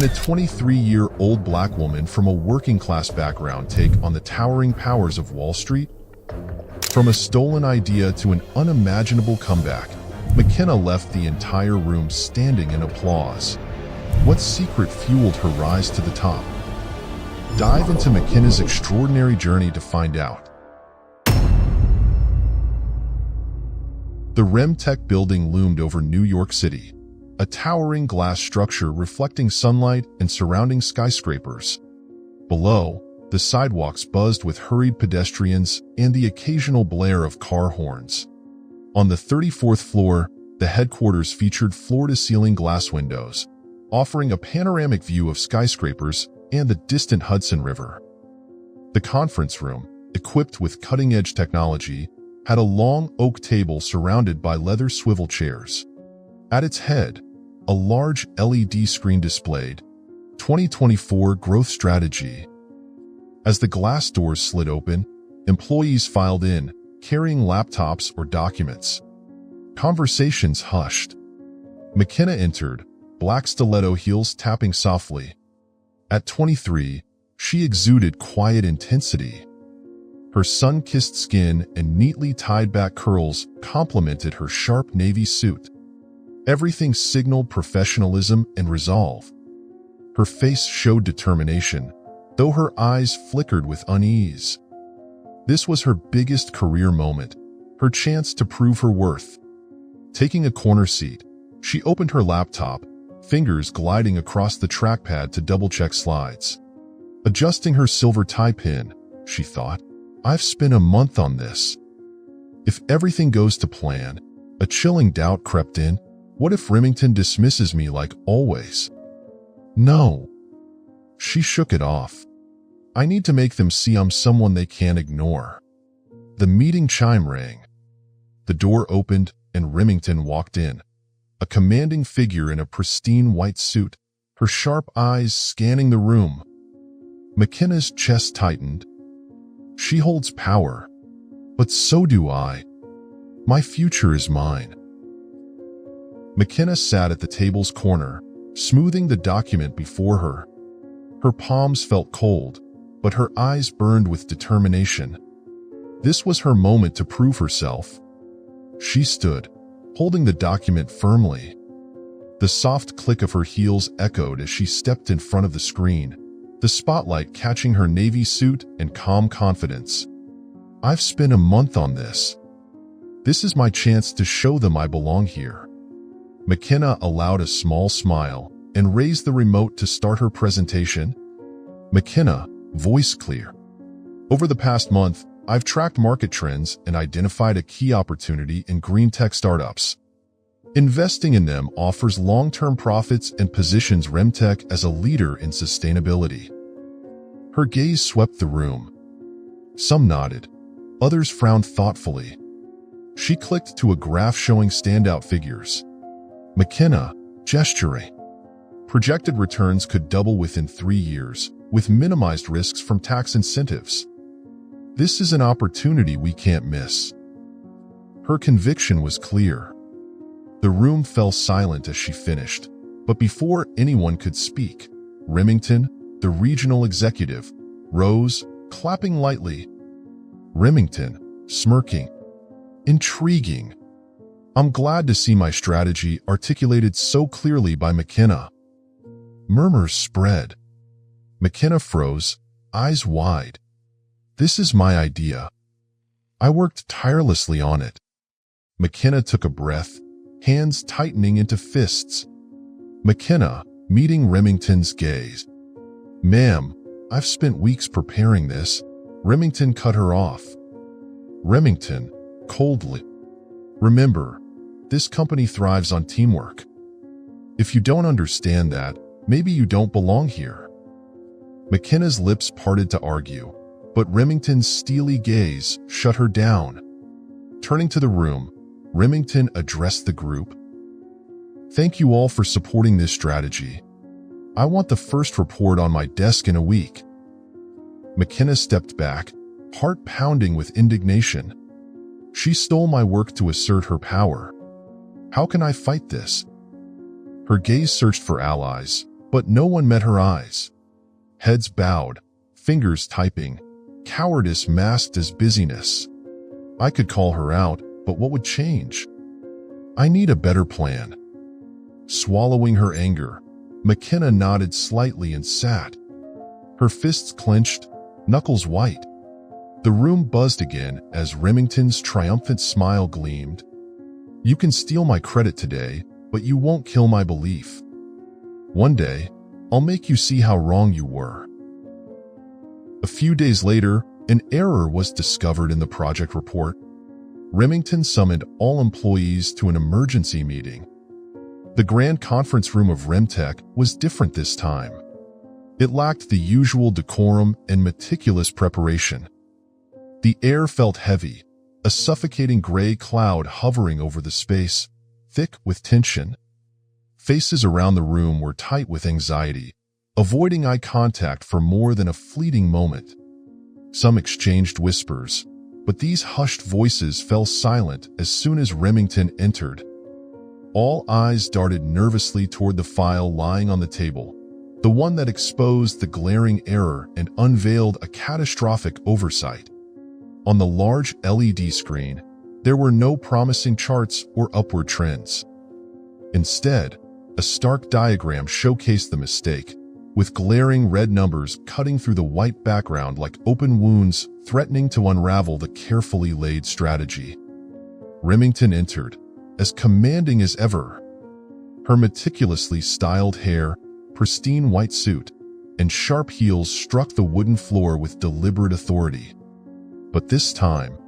Can a 23-year-old black woman from a working-class background take on the towering powers of Wall Street? From a stolen idea to an unimaginable comeback, McKenna left the entire room standing in applause. What secret fueled her rise to the top? Dive into McKenna's extraordinary journey to find out. The Remtech building loomed over New York City, a towering glass structure reflecting sunlight and surrounding skyscrapers. Below, the sidewalks buzzed with hurried pedestrians and the occasional blare of car horns. On the 34th floor, the headquarters featured floor-to-ceiling glass windows, offering a panoramic view of skyscrapers and the distant Hudson River. The conference room, equipped with cutting-edge technology, had a long oak table surrounded by leather swivel chairs. At its head, a large LED screen displayed 2024 Growth Strategy. As the glass doors slid open, employees filed in, carrying laptops or documents. Conversations hushed. McKenna entered, black stiletto heels tapping softly. At 23, she exuded quiet intensity. Her sun-kissed skin and neatly tied-back curls complemented her sharp navy suit. Everything signaled professionalism and resolve. Her face showed determination, though her eyes flickered with unease. This was her biggest career moment, her chance to prove her worth. Taking a corner seat, she opened her laptop, fingers gliding across the trackpad to double-check slides. Adjusting her silver tie pin, she thought, I've spent a month on this. If everything goes to plan, a chilling doubt crept in. What if Remington dismisses me like always? No. She shook it off. I need to make them see I'm someone they can't ignore. The meeting chime rang. The door opened and Remington walked in, a commanding figure in a pristine white suit, her sharp eyes scanning the room. McKenna's chest tightened. She holds power, but so do I. My future is mine. McKenna sat at the table's corner, smoothing the document before her. Her palms felt cold, but her eyes burned with determination. This was her moment to prove herself. She stood, holding the document firmly. The soft click of her heels echoed as she stepped in front of the screen, the spotlight catching her navy suit and calm confidence. I've spent a month on this. This is my chance to show them I belong here. McKenna allowed a small smile and raised the remote to start her presentation. McKenna, voice clear. Over the past month, I've tracked market trends and identified a key opportunity in green tech startups. Investing in them offers long-term profits and positions Remtech as a leader in sustainability. Her gaze swept the room. Some nodded, others frowned thoughtfully. She clicked to a graph showing standout figures. McKenna, gesturing. Projected returns could double within 3 years, with minimized risks from tax incentives. This is an opportunity we can't miss. Her conviction was clear. The room fell silent as she finished, but before anyone could speak, Remington, the regional executive, rose, clapping lightly. Remington, smirking. Intriguing. I'm glad to see my strategy articulated so clearly by McKenna. Murmurs spread. McKenna froze, eyes wide. This is my idea. I worked tirelessly on it. McKenna took a breath, hands tightening into fists. McKenna, meeting Remington's gaze. Ma'am, I've spent weeks preparing this. Remington cut her off. Remington, coldly. Remember, this company thrives on teamwork. If you don't understand that, maybe you don't belong here. McKenna's lips parted to argue, but Remington's steely gaze shut her down. Turning to the room, Remington addressed the group. Thank you all for supporting this strategy. I want the first report on my desk in a week. McKenna stepped back, heart pounding with indignation. She stole my work to assert her power. How can I fight this? Her gaze searched for allies, But no one met her eyes. Heads bowed, fingers typing, cowardice masked as busyness. I could call her out, but what would change? I need a better plan. Swallowing her anger, McKenna nodded slightly and sat. Her fists clenched, knuckles white. The room buzzed again as Remington's triumphant smile gleamed. You can steal my credit today, but you won't kill my belief. One day, I'll make you see how wrong you were. A few days later, an error was discovered in the project report. Remington summoned all employees to an emergency meeting. The grand conference room of Remtech was different this time. It lacked the usual decorum and meticulous preparation. The air felt heavy, a suffocating gray cloud hovering over the space, thick with tension. Faces around the room were tight with anxiety, avoiding eye contact for more than a fleeting moment. Some exchanged whispers, but these hushed voices fell silent as soon as Remington entered. All eyes darted nervously toward the file lying on the table, the one that exposed the glaring error and unveiled a catastrophic oversight. On the large LED screen, there were no promising charts or upward trends. Instead, a stark diagram showcased the mistake, with glaring red numbers cutting through the white background like open wounds threatening to unravel the carefully laid strategy. Remington entered, as commanding as ever. Her meticulously styled hair, pristine white suit, and sharp heels struck the wooden floor with deliberate authority. But this time,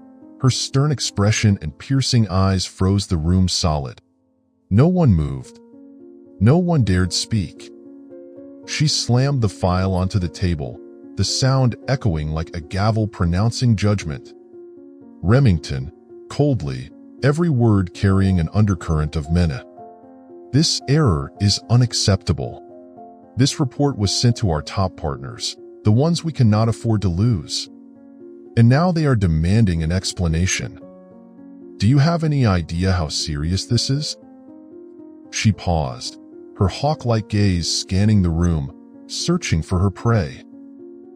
her stern expression and piercing eyes froze the room solid. No one moved. No one dared speak. She slammed the file onto the table, the sound echoing like a gavel pronouncing judgment. Remington, coldly, every word carrying an undercurrent of menace. This error is unacceptable. This report was sent to our top partners, the ones we cannot afford to lose. And now they are demanding an explanation. Do you have any idea how serious this is? She paused, her hawk-like gaze scanning the room, searching for her prey.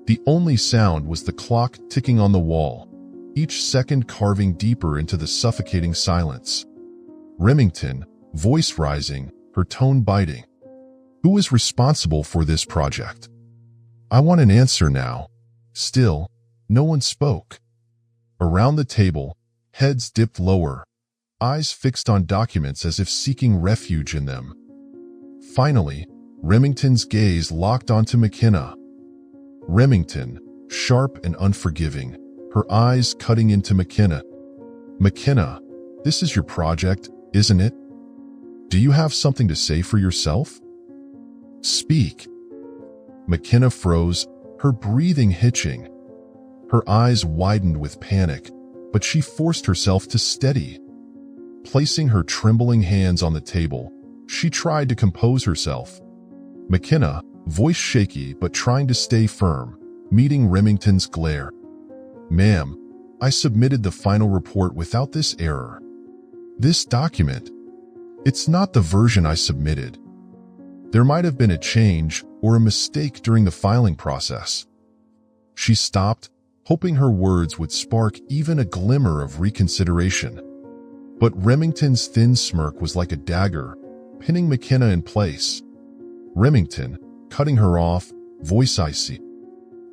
The only sound was the clock ticking on the wall, each second carving deeper into the suffocating silence. Remington, voice rising, her tone biting. Who is responsible for this project? I want an answer now. Still, no one spoke. Around the table, heads dipped lower, eyes fixed on documents as if seeking refuge in them. Finally, Remington's gaze locked onto McKenna. Remington, sharp and unforgiving, her eyes cutting into McKenna. McKenna, this is your project, isn't it? Do you have something to say for yourself? Speak. McKenna froze, her breathing hitching. Her eyes widened with panic, but she forced herself to steady. Placing her trembling hands on the table, she tried to compose herself. McKenna, voice shaky but trying to stay firm, meeting Remington's glare. Ma'am, I submitted the final report without this error. This document, it's not the version I submitted. There might have been a change or a mistake during the filing process. She stopped, hoping her words would spark even a glimmer of reconsideration. But Remington's thin smirk was like a dagger, pinning McKenna in place. Remington, cutting her off, voice icy.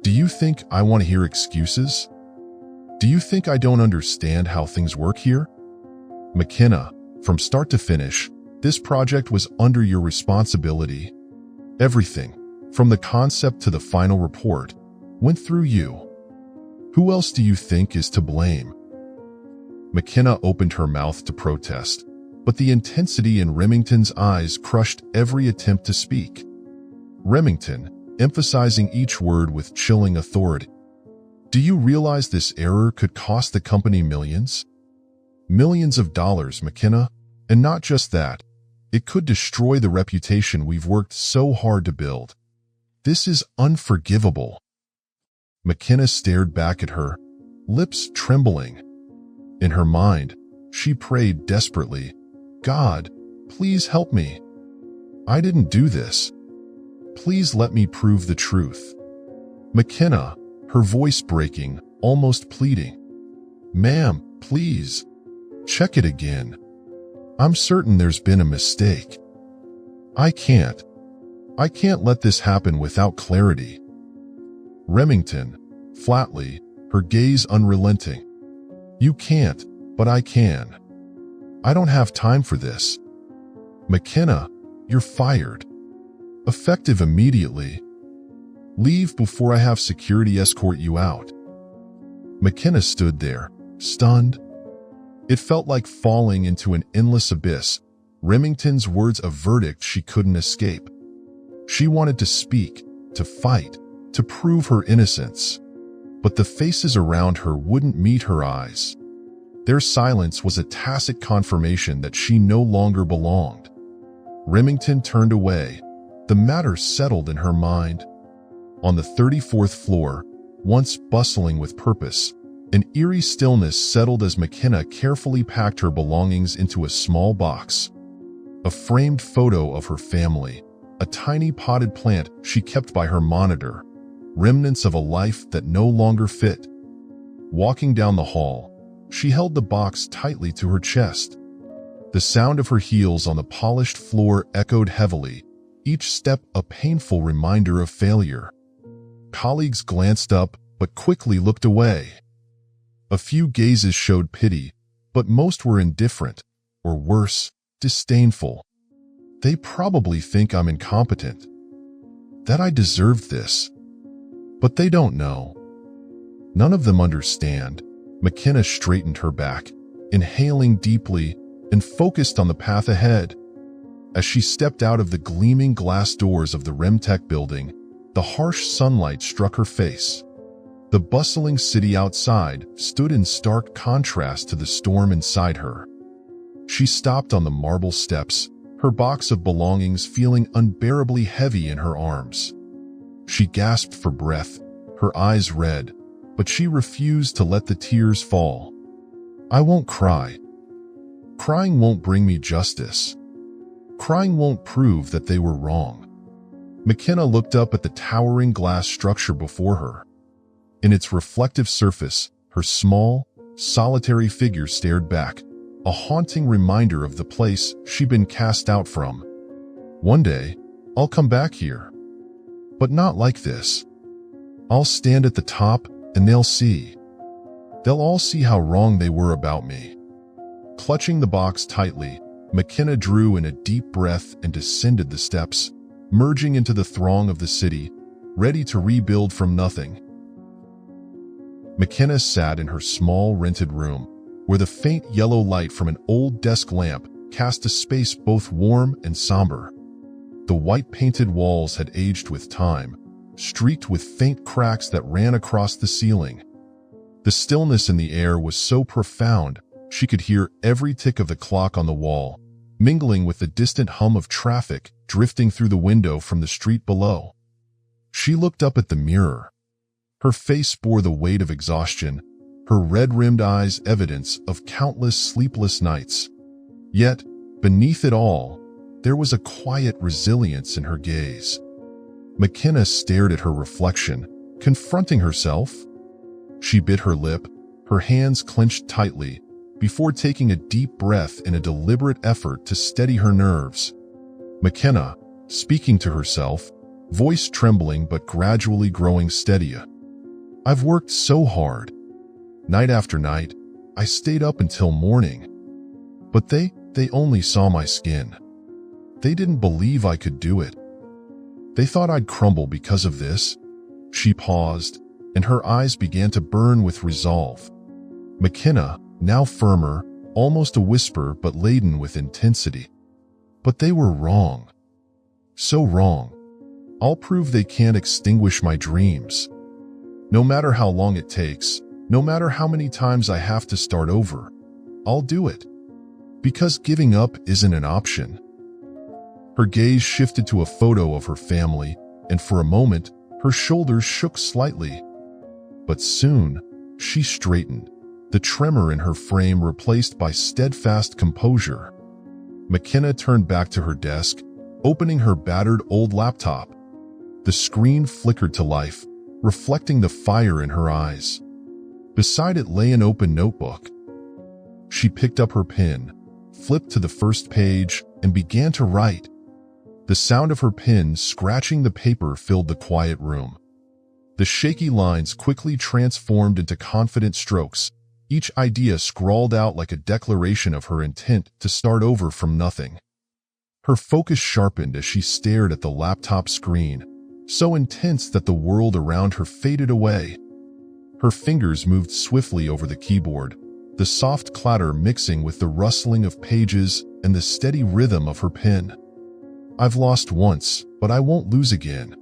Do you think I want to hear excuses? Do you think I don't understand how things work here? McKenna, from start to finish, this project was under your responsibility. Everything, from the concept to the final report, went through you. Who else do you think is to blame? McKenna opened her mouth to protest, but the intensity in Remington's eyes crushed every attempt to speak. Remington, emphasizing each word with chilling authority. Do you realize this error could cost the company millions? Millions of dollars, McKenna. And not just that, it could destroy the reputation we've worked so hard to build. This is unforgivable. McKenna stared back at her, lips trembling. In her mind, she prayed desperately, God, please help me. I didn't do this. Please let me prove the truth. McKenna, her voice breaking, almost pleading. Ma'am, please. Check it again. I'm certain there's been a mistake. I can't let this happen without clarity. Remington, flatly, her gaze unrelenting. You can't, but I can. I don't have time for this. McKenna, you're fired. Effective immediately. Leave before I have security escort you out. McKenna stood there, stunned. It felt like falling into an endless abyss, Remington's words a verdict she couldn't escape. She wanted to speak, to fight, to prove her innocence. But the faces around her wouldn't meet her eyes. Their silence was a tacit confirmation that she no longer belonged. Remington turned away. The matter settled in her mind. On the 34th floor, once bustling with purpose, an eerie stillness settled as McKenna carefully packed her belongings into a small box. A framed photo of her family, a tiny potted plant she kept by her monitor, remnants of a life that no longer fit. Walking down the hall, she held the box tightly to her chest. The sound of her heels on the polished floor echoed heavily, each step a painful reminder of failure. Colleagues glanced up, but quickly looked away. A few gazes showed pity, but most were indifferent, or worse, disdainful. They probably think I'm incompetent, that I deserved this. But they don't know. None of them understand. McKenna straightened her back, inhaling deeply, and focused on the path ahead. As she stepped out of the gleaming glass doors of the Remtech building, the harsh sunlight struck her face. The bustling city outside stood in stark contrast to the storm inside her. She stopped on the marble steps, her box of belongings feeling unbearably heavy in her arms. She gasped for breath, her eyes red, but she refused to let the tears fall. I won't cry. Crying won't bring me justice. Crying won't prove that they were wrong. McKenna looked up at the towering glass structure before her. In its reflective surface, her small, solitary figure stared back, a haunting reminder of the place she'd been cast out from. One day, I'll come back here. But not like this. I'll stand at the top and they'll see. They'll all see how wrong they were about me. Clutching the box tightly, McKenna drew in a deep breath and descended the steps, merging into the throng of the city, ready to rebuild from nothing. McKenna sat in her small rented room, where the faint yellow light from an old desk lamp cast a space both warm and somber. The white-painted walls had aged with time, streaked with faint cracks that ran across the ceiling. The stillness in the air was so profound, she could hear every tick of the clock on the wall, mingling with the distant hum of traffic drifting through the window from the street below. She looked up at the mirror. Her face bore the weight of exhaustion, her red-rimmed eyes evidence of countless sleepless nights. Yet, beneath it all, there was a quiet resilience in her gaze. McKenna stared at her reflection, confronting herself. She bit her lip, her hands clenched tightly, before taking a deep breath in a deliberate effort to steady her nerves. McKenna, speaking to herself, voice trembling but gradually growing steadier. I've worked so hard. Night after night, I stayed up until morning. But they only saw my skin. They didn't believe I could do it. They thought I'd crumble because of this. She paused, and her eyes began to burn with resolve. McKenna, now firmer, almost a whisper but laden with intensity. But they were wrong. So wrong. I'll prove they can't extinguish my dreams. No matter how long it takes, no matter how many times I have to start over, I'll do it. Because giving up isn't an option. Her gaze shifted to a photo of her family, and for a moment, her shoulders shook slightly. But soon, she straightened, the tremor in her frame replaced by steadfast composure. McKenna turned back to her desk, opening her battered old laptop. The screen flickered to life, reflecting the fire in her eyes. Beside it lay an open notebook. She picked up her pen, flipped to the first page, and began to write. The sound of her pen scratching the paper filled the quiet room. The shaky lines quickly transformed into confident strokes, each idea scrawled out like a declaration of her intent to start over from nothing. Her focus sharpened as she stared at the laptop screen, so intense that the world around her faded away. Her fingers moved swiftly over the keyboard, the soft clatter mixing with the rustling of pages and the steady rhythm of her pen. I've lost once, but I won't lose again.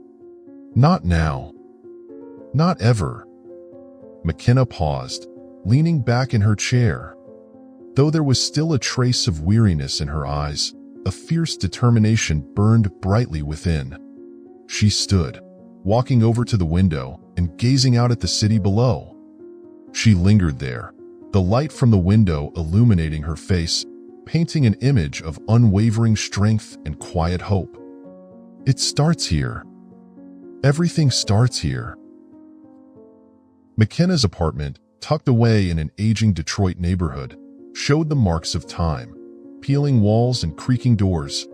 Not now. Not ever. McKenna paused, leaning back in her chair. Though there was still a trace of weariness in her eyes, a fierce determination burned brightly within. She stood, walking over to the window and gazing out at the city below. She lingered there, the light from the window illuminating her face, painting an image of unwavering strength and quiet hope. It starts here. Everything starts here. McKenna's apartment, tucked away in an aging Detroit neighborhood, showed the marks of time, peeling walls and creaking doors.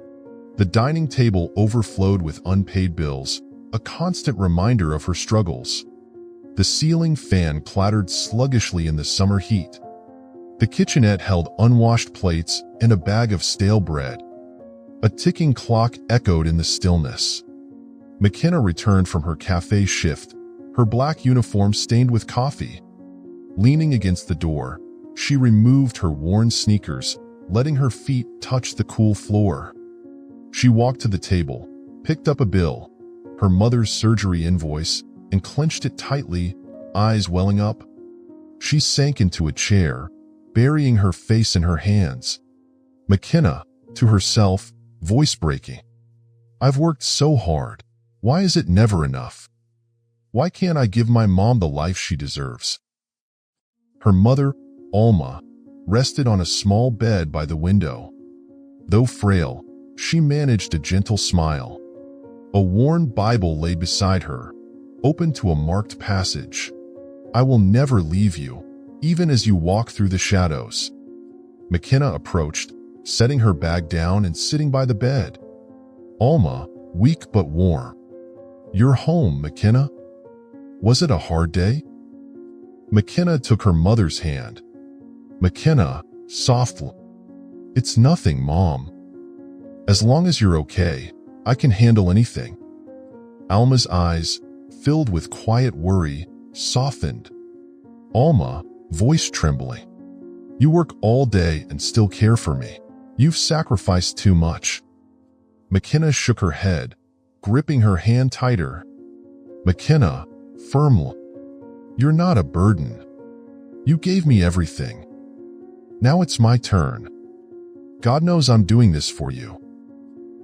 The dining table overflowed with unpaid bills, a constant reminder of her struggles. The ceiling fan clattered sluggishly in the summer heat. The kitchenette held unwashed plates and a bag of stale bread. A ticking clock echoed in the stillness. McKenna returned from her cafe shift, her black uniform stained with coffee. Leaning against the door, she removed her worn sneakers, letting her feet touch the cool floor. She walked to the table, picked up a bill, her mother's surgery invoice, and clenched it tightly, eyes welling up. She sank into a chair, burying her face in her hands. McKenna, to herself, voice breaking. I've worked so hard. Why is it never enough? Why can't I give my mom the life she deserves? Her mother, Alma, rested on a small bed by the window. Though frail, she managed a gentle smile. A worn Bible lay beside her, open to a marked passage. I will never leave you, even as you walk through the shadows. McKenna approached, setting her bag down and sitting by the bed. Alma, weak but warm. You're home, McKenna. Was it a hard day? McKenna took her mother's hand. McKenna, softly. It's nothing, Mom. As long as you're okay, I can handle anything. Alma's eyes, filled with quiet worry, softened. Alma, voice trembling. You work all day and still care for me. You've sacrificed too much. McKenna shook her head, gripping her hand tighter. McKenna, firmly. You're not a burden. You gave me everything. Now it's my turn. God knows I'm doing this for you.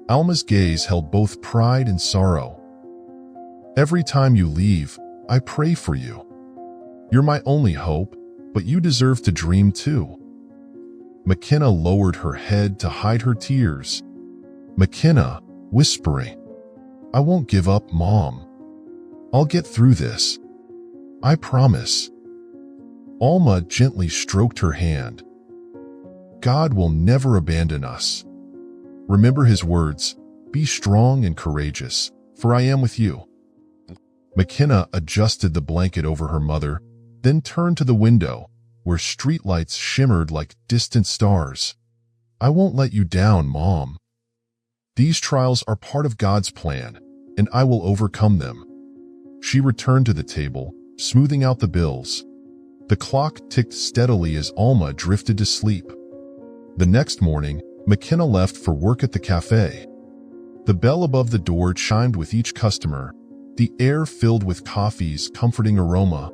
Alma's gaze held both pride and sorrow. Every time you leave, I pray for you. You're my only hope, but you deserve to dream too. McKenna lowered her head to hide her tears. McKenna, whispering, I won't give up, Mom. I'll get through this. I promise. Alma gently stroked her hand. God will never abandon us. Remember his words, be strong and courageous, for I am with you. McKenna adjusted the blanket over her mother, then turned to the window, where streetlights shimmered like distant stars. I won't let you down, Mom. These trials are part of God's plan, and I will overcome them. She returned to the table, smoothing out the bills. The clock ticked steadily as Alma drifted to sleep. The next morning, McKenna left for work at the cafe. The bell above the door chimed with each customer, the air filled with coffee's comforting aroma.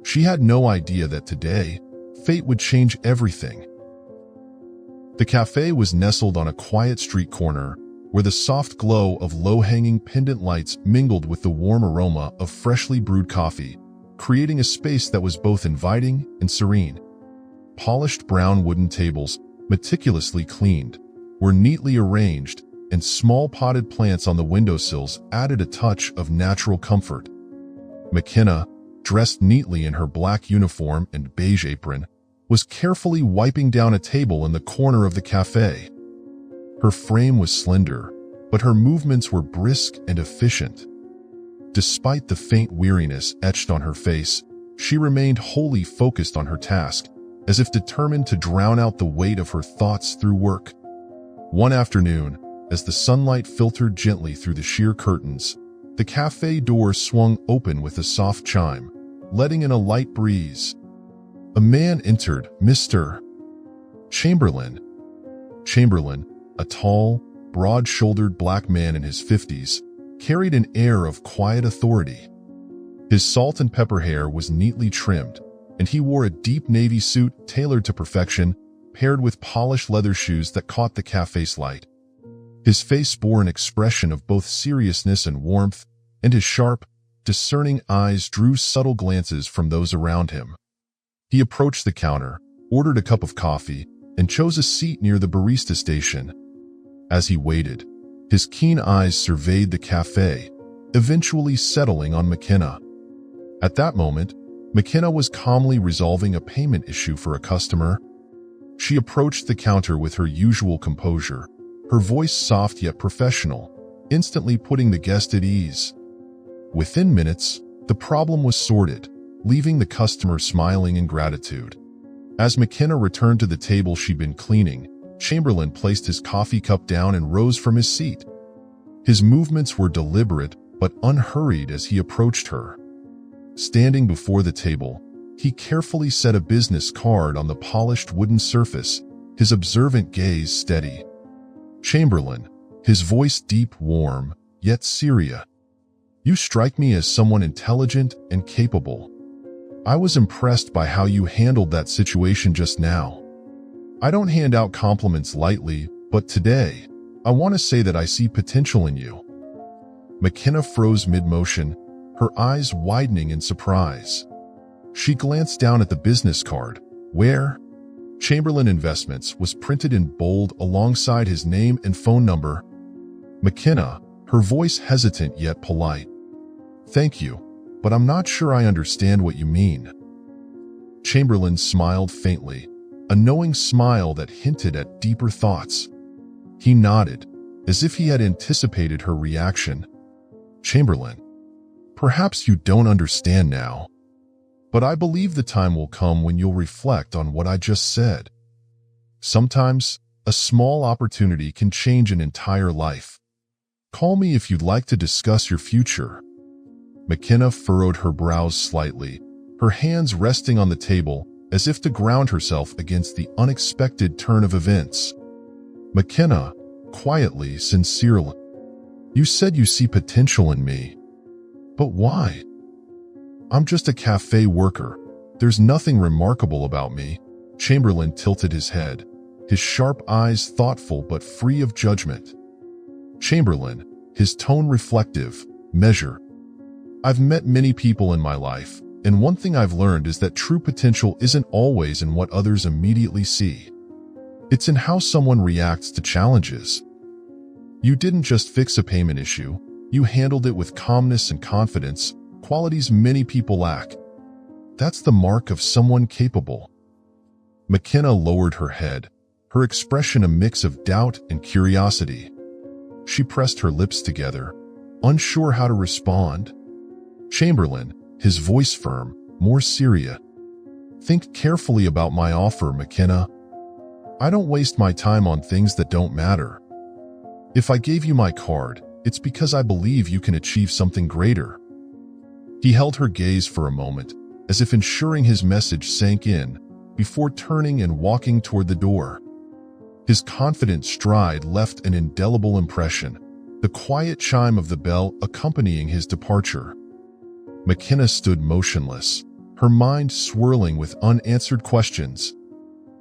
She had no idea that today, fate would change everything. The cafe was nestled on a quiet street corner, where the soft glow of low-hanging pendant lights mingled with the warm aroma of freshly brewed coffee, creating a space that was both inviting and serene. Polished brown wooden tables, meticulously cleaned, were neatly arranged, and small potted plants on the windowsills added a touch of natural comfort. McKenna, dressed neatly in her black uniform and beige apron, was carefully wiping down a table in the corner of the cafe. Her frame was slender, but her movements were brisk and efficient. Despite the faint weariness etched on her face, she remained wholly focused on her task, as if determined to drown out the weight of her thoughts through work. One afternoon, as the sunlight filtered gently through the sheer curtains, the cafe door swung open with a soft chime, letting in a light breeze. A man entered, Mr. Chamberlain. Chamberlain, a tall, broad-shouldered black man in his 50s, carried an air of quiet authority. His salt and pepper hair was neatly trimmed, and he wore a deep navy suit tailored to perfection, paired with polished leather shoes that caught the cafe's light. His face bore an expression of both seriousness and warmth, and his sharp, discerning eyes drew subtle glances from those around him. He approached the counter, ordered a cup of coffee, and chose a seat near the barista station. As he waited, his keen eyes surveyed the cafe, eventually settling on McKenna. At that moment, McKenna was calmly resolving a payment issue for a customer. She approached the counter with her usual composure, her voice soft yet professional, instantly putting the guest at ease. Within minutes, the problem was sorted, leaving the customer smiling in gratitude. As McKenna returned to the table she'd been cleaning, Chamberlain placed his coffee cup down and rose from his seat. His movements were deliberate but unhurried as he approached her. Standing before the table, he carefully set a business card on the polished wooden surface, his observant gaze steady. Chamberlain, his voice deep, warm, yet serious. You strike me as someone intelligent and capable. I was impressed by how you handled that situation just now. I don't hand out compliments lightly, but today, I want to say that I see potential in you. McKenna froze mid-motion, her eyes widening in surprise. She glanced down at the business card, where Chamberlain Investments was printed in bold alongside his name and phone number. McKenna, her voice hesitant yet polite. Thank you, but I'm not sure I understand what you mean. Chamberlain smiled faintly, a knowing smile that hinted at deeper thoughts. He nodded, as if he had anticipated her reaction. Chamberlain, perhaps you don't understand now, but I believe the time will come when you'll reflect on what I just said. Sometimes, a small opportunity can change an entire life. Call me if you'd like to discuss your future. McKenna furrowed her brows slightly, her hands resting on the table as if to ground herself against the unexpected turn of events. McKenna, quietly, sincerely. You said you see potential in me. But why? I'm just a cafe worker. There's nothing remarkable about me. Chamberlain tilted his head, his sharp eyes thoughtful but free of judgment. Chamberlain, his tone reflective, measured. I've met many people in my life, and one thing I've learned is that true potential isn't always in what others immediately see. It's in how someone reacts to challenges. You didn't just fix a payment issue, you handled it with calmness and confidence, qualities many people lack. That's the mark of someone capable. McKenna lowered her head, her expression a mix of doubt and curiosity. She pressed her lips together, unsure how to respond. Chamberlain, his voice firm, more serious. Think carefully about my offer, McKenna. I don't waste my time on things that don't matter. If I gave you my card, it's because I believe you can achieve something greater. He held her gaze for a moment, as if ensuring his message sank in, before turning and walking toward the door. His confident stride left an indelible impression, the quiet chime of the bell accompanying his departure. McKenna stood motionless, her mind swirling with unanswered questions.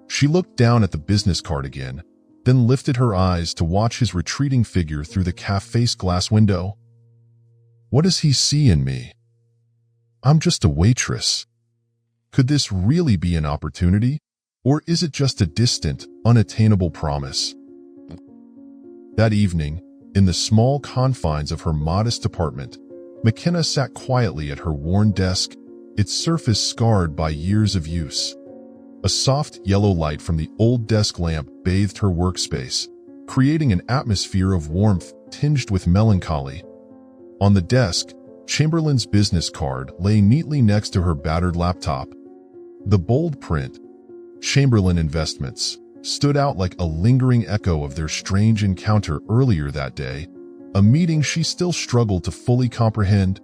She looked down at the business card again, then lifted her eyes to watch his retreating figure through the cafe's glass window. What does he see in me? I'm just a waitress. Could this really be an opportunity, or is it just a distant, unattainable promise? That evening, in the small confines of her modest apartment, McKenna sat quietly at her worn desk, its surface scarred by years of use. A soft yellow light from the old desk lamp bathed her workspace, creating an atmosphere of warmth tinged with melancholy. On the desk, Chamberlain's business card lay neatly next to her battered laptop. The bold print, Chamberlain Investments, stood out like a lingering echo of their strange encounter earlier that day, a meeting she still struggled to fully comprehend.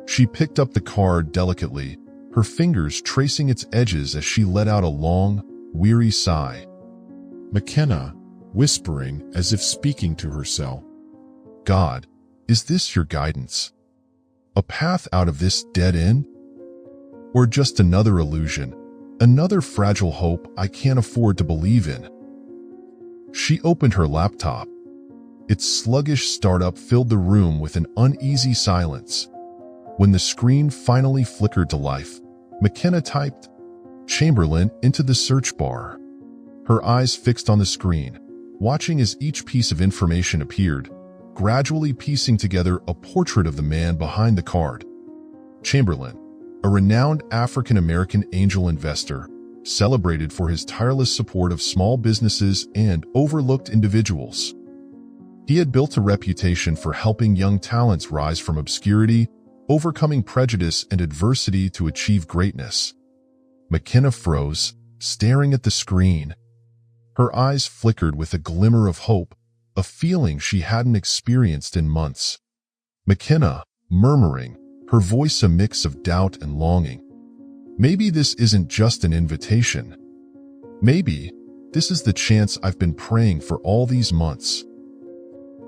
She picked up the card delicately, her fingers tracing its edges as she let out a long, weary sigh. McKenna, whispering as if speaking to herself. God, is this your guidance? A path out of this dead end? Or just another illusion, another fragile hope I can't afford to believe in? She opened her laptop. Its sluggish startup filled the room with an uneasy silence. When the screen finally flickered to life, McKenna typed Chamberlain into the search bar. Her eyes fixed on the screen, watching as each piece of information appeared, gradually piecing together a portrait of the man behind the card. Chamberlain, a renowned African-American angel investor, celebrated for his tireless support of small businesses and overlooked individuals. He had built a reputation for helping young talents rise from obscurity, overcoming prejudice and adversity to achieve greatness. McKenna froze, staring at the screen. Her eyes flickered with a glimmer of hope, a feeling she hadn't experienced in months. McKenna, murmuring, her voice a mix of doubt and longing. Maybe this isn't just an invitation. Maybe this is the chance I've been praying for all these months.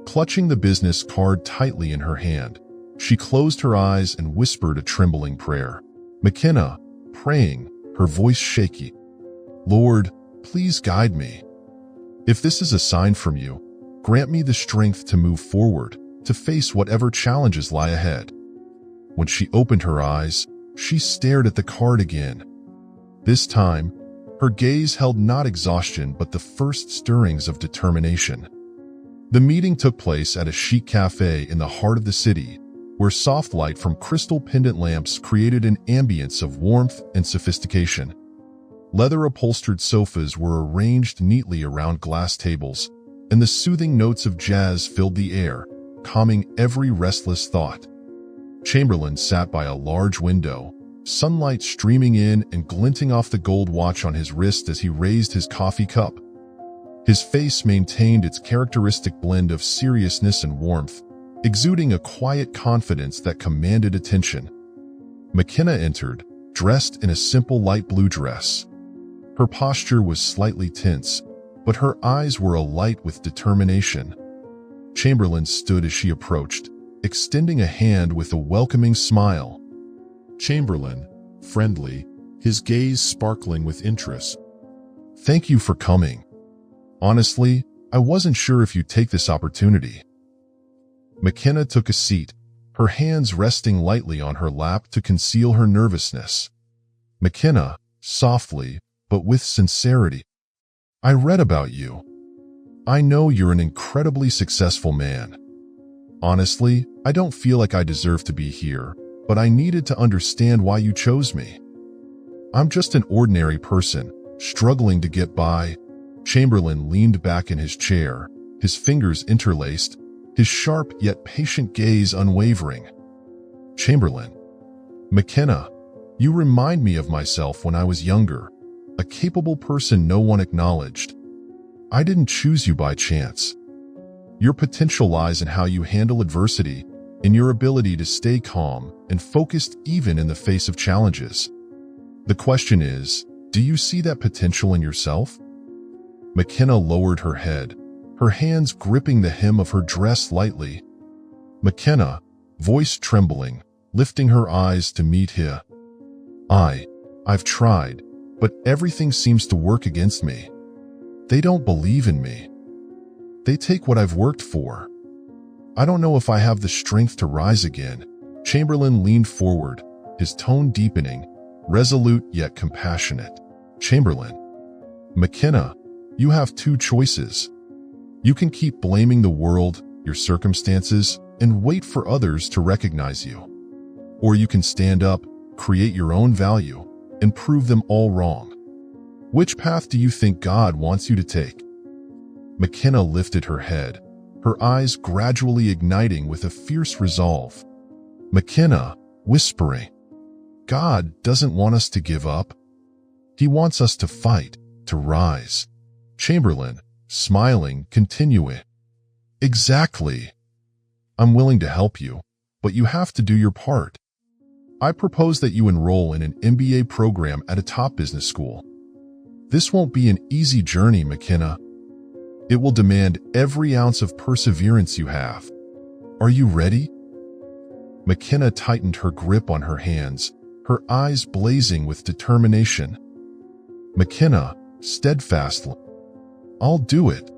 Clutching the business card tightly in her hand, she closed her eyes and whispered a trembling prayer. McKenna, praying, her voice shaky. Lord, please guide me. If this is a sign from you, grant me the strength to move forward, to face whatever challenges lie ahead. When she opened her eyes, she stared at the card again. This time, her gaze held not exhaustion but the first stirrings of determination. The meeting took place at a chic cafe in the heart of the city, where soft light from crystal pendant lamps created an ambience of warmth and sophistication. Leather-upholstered sofas were arranged neatly around glass tables, and the soothing notes of jazz filled the air, calming every restless thought. Chamberlain sat by a large window, sunlight streaming in and glinting off the gold watch on his wrist as he raised his coffee cup. His face maintained its characteristic blend of seriousness and warmth, exuding a quiet confidence that commanded attention. McKenna entered, dressed in a simple light blue dress. Her posture was slightly tense, but her eyes were alight with determination. Chamberlain stood as she approached, extending a hand with a welcoming smile. Chamberlain, friendly, his gaze sparkling with interest. Thank you for coming. Honestly, I wasn't sure if you'd take this opportunity. McKenna took a seat, her hands resting lightly on her lap to conceal her nervousness. McKenna, softly, but with sincerity. I read about you. I know you're an incredibly successful man. Honestly, I don't feel like I deserve to be here, but I needed to understand why you chose me. I'm just an ordinary person, struggling to get by. Chamberlain leaned back in his chair, his fingers interlaced, his sharp yet patient gaze unwavering. Chamberlain. McKenna, you remind me of myself when I was younger, a capable person no one acknowledged. I didn't choose you by chance. Your potential lies in how you handle adversity, in your ability to stay calm and focused even in the face of challenges. The question is, do you see that potential in yourself? McKenna lowered her head, her hands gripping the hem of her dress lightly. McKenna, voice trembling, lifting her eyes to meet his. I've tried, but everything seems to work against me. They don't believe in me. They take what I've worked for. I don't know if I have the strength to rise again. Chamberlain leaned forward, his tone deepening, resolute yet compassionate. Chamberlain. McKenna, you have two choices. You can keep blaming the world, your circumstances, and wait for others to recognize you. Or you can stand up, create your own value, and prove them all wrong. Which path do you think God wants you to take? McKenna lifted her head, her eyes gradually igniting with a fierce resolve. McKenna, whispering, God doesn't want us to give up. He wants us to fight, to rise. Chamberlain, smiling, continuing. Exactly. I'm willing to help you, but you have to do your part. I propose that you enroll in an MBA program at a top business school. This won't be an easy journey, McKenna. It will demand every ounce of perseverance you have. Are you ready? McKenna tightened her grip on her hands, her eyes blazing with determination. McKenna, steadfastly, I'll do it.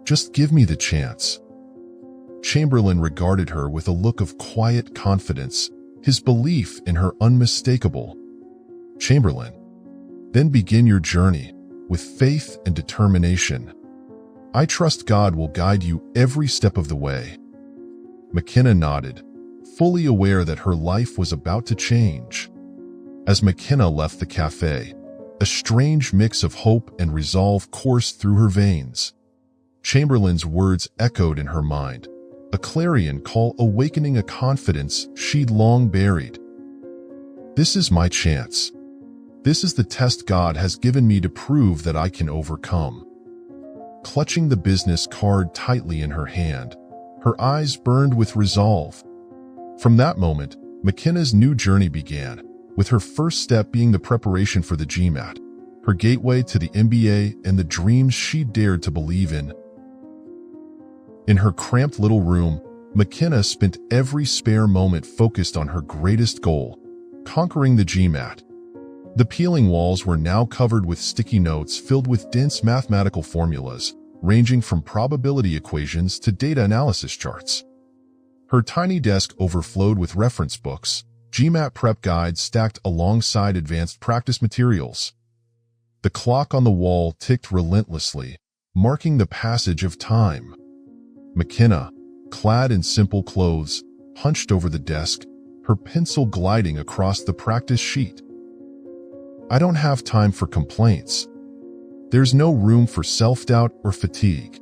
Just give me the chance. Chamberlain regarded her with a look of quiet confidence, his belief in her unmistakable. Chamberlain, then begin your journey with faith and determination. I trust God will guide you every step of the way. McKenna nodded, fully aware that her life was about to change. As McKenna left the cafe, a strange mix of hope and resolve coursed through her veins. Chamberlain's words echoed in her mind, a clarion call awakening a confidence she'd long buried. This is my chance. This is the test God has given me to prove that I can overcome. Clutching the business card tightly in her hand, her eyes burned with resolve. From that moment, McKenna's new journey began, with her first step being the preparation for the GMAT, her gateway to the MBA and the dreams she dared to believe in. In her cramped little room, McKenna spent every spare moment focused on her greatest goal, conquering the GMAT. The peeling walls were now covered with sticky notes filled with dense mathematical formulas, ranging from probability equations to data analysis charts. Her tiny desk overflowed with reference books, GMAT prep guides stacked alongside advanced practice materials. The clock on the wall ticked relentlessly, marking the passage of time. McKenna, clad in simple clothes, hunched over the desk, her pencil gliding across the practice sheet. I don't have time for complaints. There's no room for self-doubt or fatigue.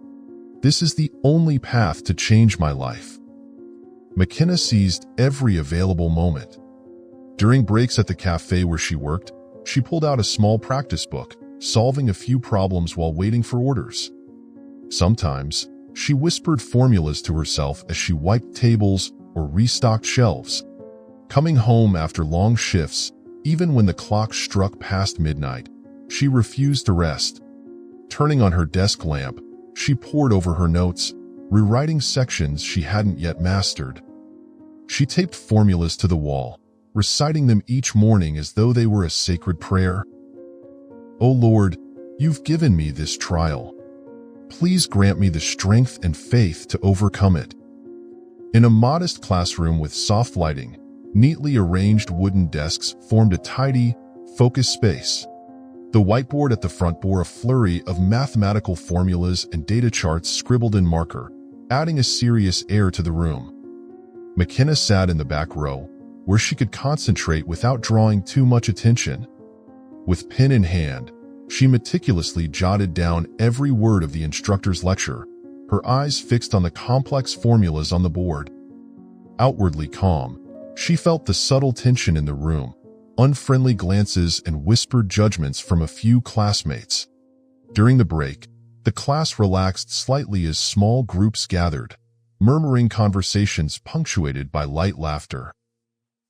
This is the only path to change my life. McKenna seized every available moment. During breaks at the cafe where she worked, she pulled out a small practice book, solving a few problems while waiting for orders. Sometimes, she whispered formulas to herself as she wiped tables or restocked shelves. Coming home after long shifts, even when the clock struck past midnight, she refused to rest. Turning on her desk lamp, she pored over her notes, rewriting sections she hadn't yet mastered. She taped formulas to the wall, reciting them each morning as though they were a sacred prayer. O Lord, you've given me this trial. Please grant me the strength and faith to overcome it. In a modest classroom with soft lighting, neatly arranged wooden desks formed a tidy, focused space. The whiteboard at the front bore a flurry of mathematical formulas and data charts scribbled in marker, adding a serious air to the room. McKenna sat in the back row, where she could concentrate without drawing too much attention. With pen in hand, she meticulously jotted down every word of the instructor's lecture, her eyes fixed on the complex formulas on the board. Outwardly calm, she felt the subtle tension in the room, unfriendly glances and whispered judgments from a few classmates. During the break, the class relaxed slightly as small groups gathered, murmuring conversations punctuated by light laughter.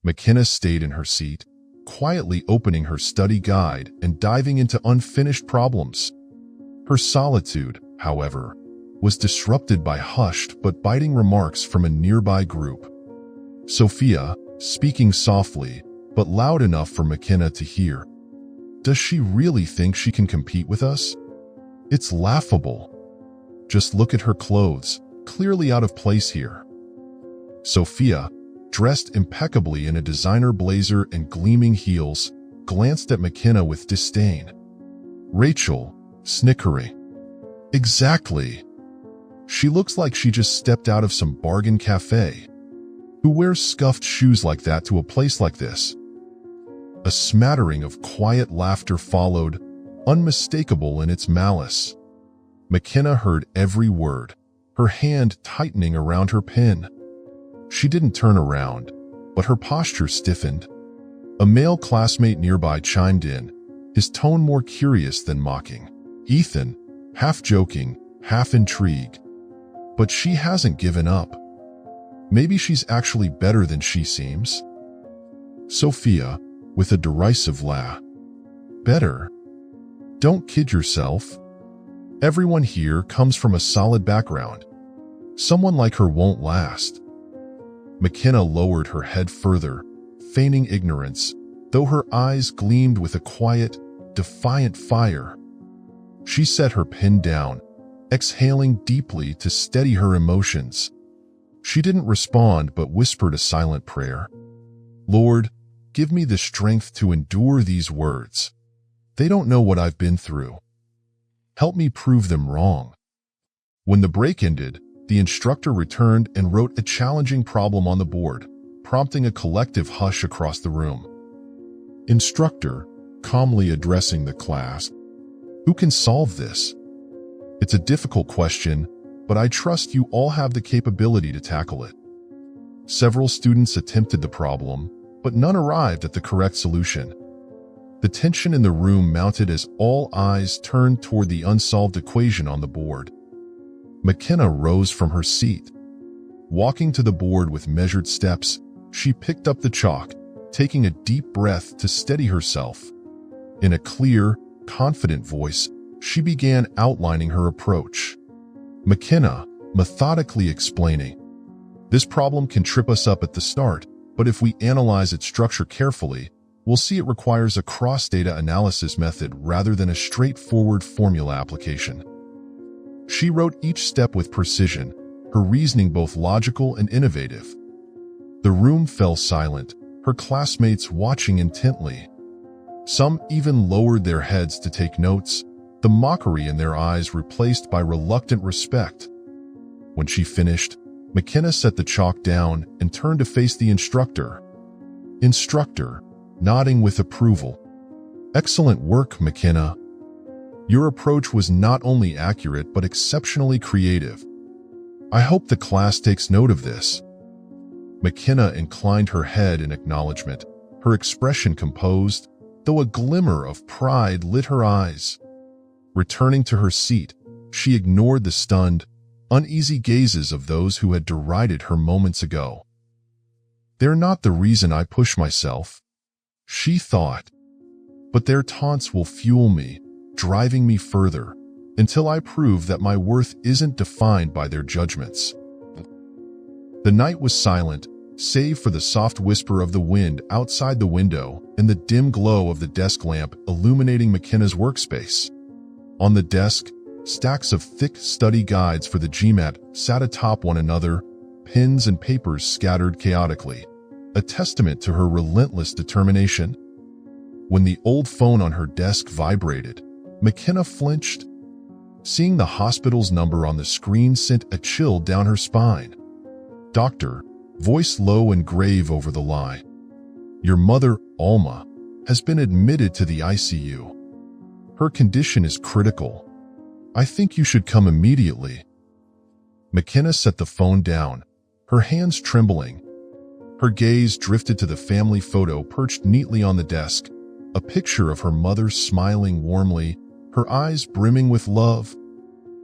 McKenna stayed in her seat, quietly opening her study guide and diving into unfinished problems. Her solitude, however, was disrupted by hushed but biting remarks from a nearby group. Sophia, speaking softly, but loud enough for McKenna to hear. Does she really think she can compete with us? It's laughable. Just look at her clothes, clearly out of place here. Sophia, dressed impeccably in a designer blazer and gleaming heels, glanced at McKenna with disdain. Rachel, snickering. Exactly. She looks like she just stepped out of some bargain cafe. Who wears scuffed shoes like that to a place like this? A smattering of quiet laughter followed, unmistakable in its malice. McKenna heard every word, her hand tightening around her pen. She didn't turn around, but her posture stiffened. A male classmate nearby chimed in, his tone more curious than mocking. "Ethan," half joking, half intrigued. "But she hasn't given up. Maybe she's actually better than she seems." Sophia, with a derisive laugh. "Better? Don't kid yourself. Everyone here comes from a solid background. Someone like her won't last." McKenna lowered her head further, feigning ignorance, though her eyes gleamed with a quiet, defiant fire. She set her pen down, exhaling deeply to steady her emotions. She didn't respond but whispered a silent prayer. "Lord, give me the strength to endure these words. They don't know what I've been through. Help me prove them wrong." When the break ended, the instructor returned and wrote a challenging problem on the board, prompting a collective hush across the room. Instructor, calmly addressing the class, "Who can solve this? It's a difficult question, but I trust you all have the capability to tackle it." Several students attempted the problem, but none arrived at the correct solution. The tension in the room mounted as all eyes turned toward the unsolved equation on the board. McKenna rose from her seat. Walking to the board with measured steps, she picked up the chalk, taking a deep breath to steady herself. In a clear, confident voice, she began outlining her approach. McKenna, methodically explaining, "This problem can trip us up at the start, but if we analyze its structure carefully, we'll see it requires a cross-data analysis method rather than a straightforward formula application." She wrote each step with precision, her reasoning both logical and innovative. The room fell silent, her classmates watching intently. Some even lowered their heads to take notes, the mockery in their eyes replaced by reluctant respect. When she finished, McKenna set the chalk down and turned to face the instructor. Instructor, nodding with approval. "Excellent work, McKenna. Your approach was not only accurate but exceptionally creative. I hope the class takes note of this." McKenna inclined her head in acknowledgement, her expression composed, though a glimmer of pride lit her eyes. Returning to her seat, she ignored the stunned, uneasy gazes of those who had derided her moments ago. "They're not the reason I push myself," she thought, "but their taunts will fuel me, driving me further, until I prove that my worth isn't defined by their judgments." The night was silent, save for the soft whisper of the wind outside the window and the dim glow of the desk lamp illuminating McKenna's workspace. On the desk, stacks of thick study guides for the GMAT sat atop one another, pens and papers scattered chaotically, a testament to her relentless determination. When the old phone on her desk vibrated, McKenna flinched. Seeing the hospital's number on the screen sent a chill down her spine. "Doctor," voice low and grave over the line. "Your mother, Alma, has been admitted to the ICU. Her condition is critical. I think you should come immediately." McKenna set the phone down, her hands trembling. Her gaze drifted to the family photo perched neatly on the desk, a picture of her mother smiling warmly, her eyes brimming with love.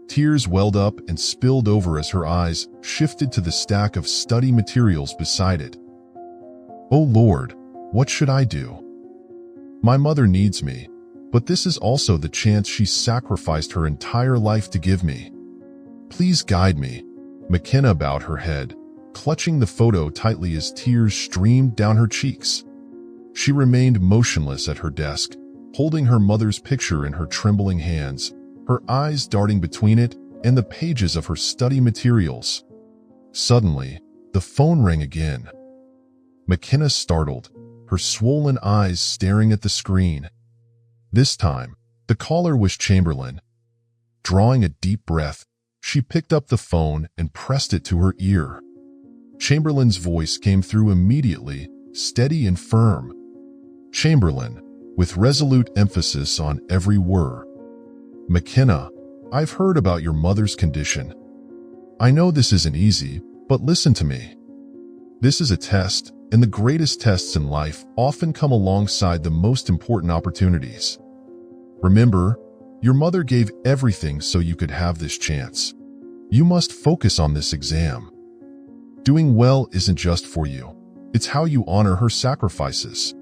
Tears welled up and spilled over as her eyes shifted to the stack of study materials beside it. "Oh Lord, what should I do? My mother needs me, but this is also the chance she sacrificed her entire life to give me. Please guide me." McKenna bowed her head, clutching the photo tightly as tears streamed down her cheeks. She remained motionless at her desk, holding her mother's picture in her trembling hands, her eyes darting between it and the pages of her study materials. Suddenly, the phone rang again. McKenna startled, her swollen eyes staring at the screen. This time, the caller was Chamberlain. Drawing a deep breath, She picked up the phone and pressed it to her ear. Chamberlain's voice came through immediately, steady and firm. Chamberlain, with resolute emphasis on every word. "McKenna, I've heard about your mother's condition. I know this isn't easy, but listen to me. This is a test, and the greatest tests in life often come alongside the most important opportunities. Remember, your mother gave everything so you could have this chance. You must focus on this exam. Doing well isn't just for you. It's how you honor her sacrifices."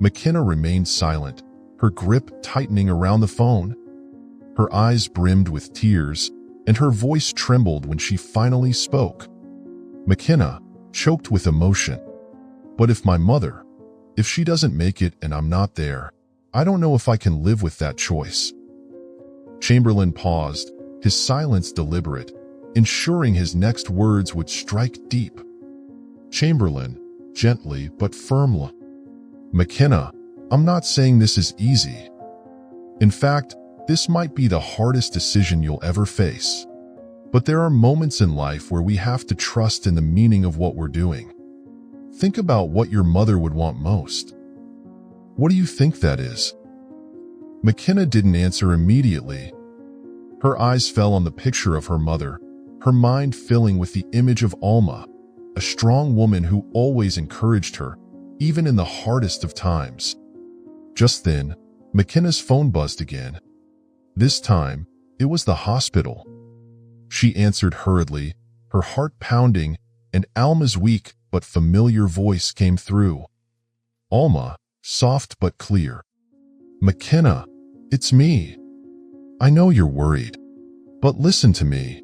McKenna remained silent, her grip tightening around the phone. Her eyes brimmed with tears, and her voice trembled when she finally spoke. McKenna, choked with emotion. "But if my mother, if she doesn't make it and I'm not there, I don't know if I can live with that choice." Chamberlain paused, his silence deliberate, ensuring his next words would strike deep. Chamberlain, gently but firmly. "McKenna, I'm not saying this is easy. In fact, this might be the hardest decision you'll ever face. But there are moments in life where we have to trust in the meaning of what we're doing. Think about what your mother would want most. What do you think that is?" McKenna didn't answer immediately. Her eyes fell on the picture of her mother, her mind filling with the image of Alma, a strong woman who always encouraged her, even in the hardest of times. Just then, McKenna's phone buzzed again. This time, it was the hospital. She answered hurriedly, her heart pounding, and Alma's weak but familiar voice came through. "Alma," soft but clear. "McKenna, it's me. I know you're worried, but listen to me."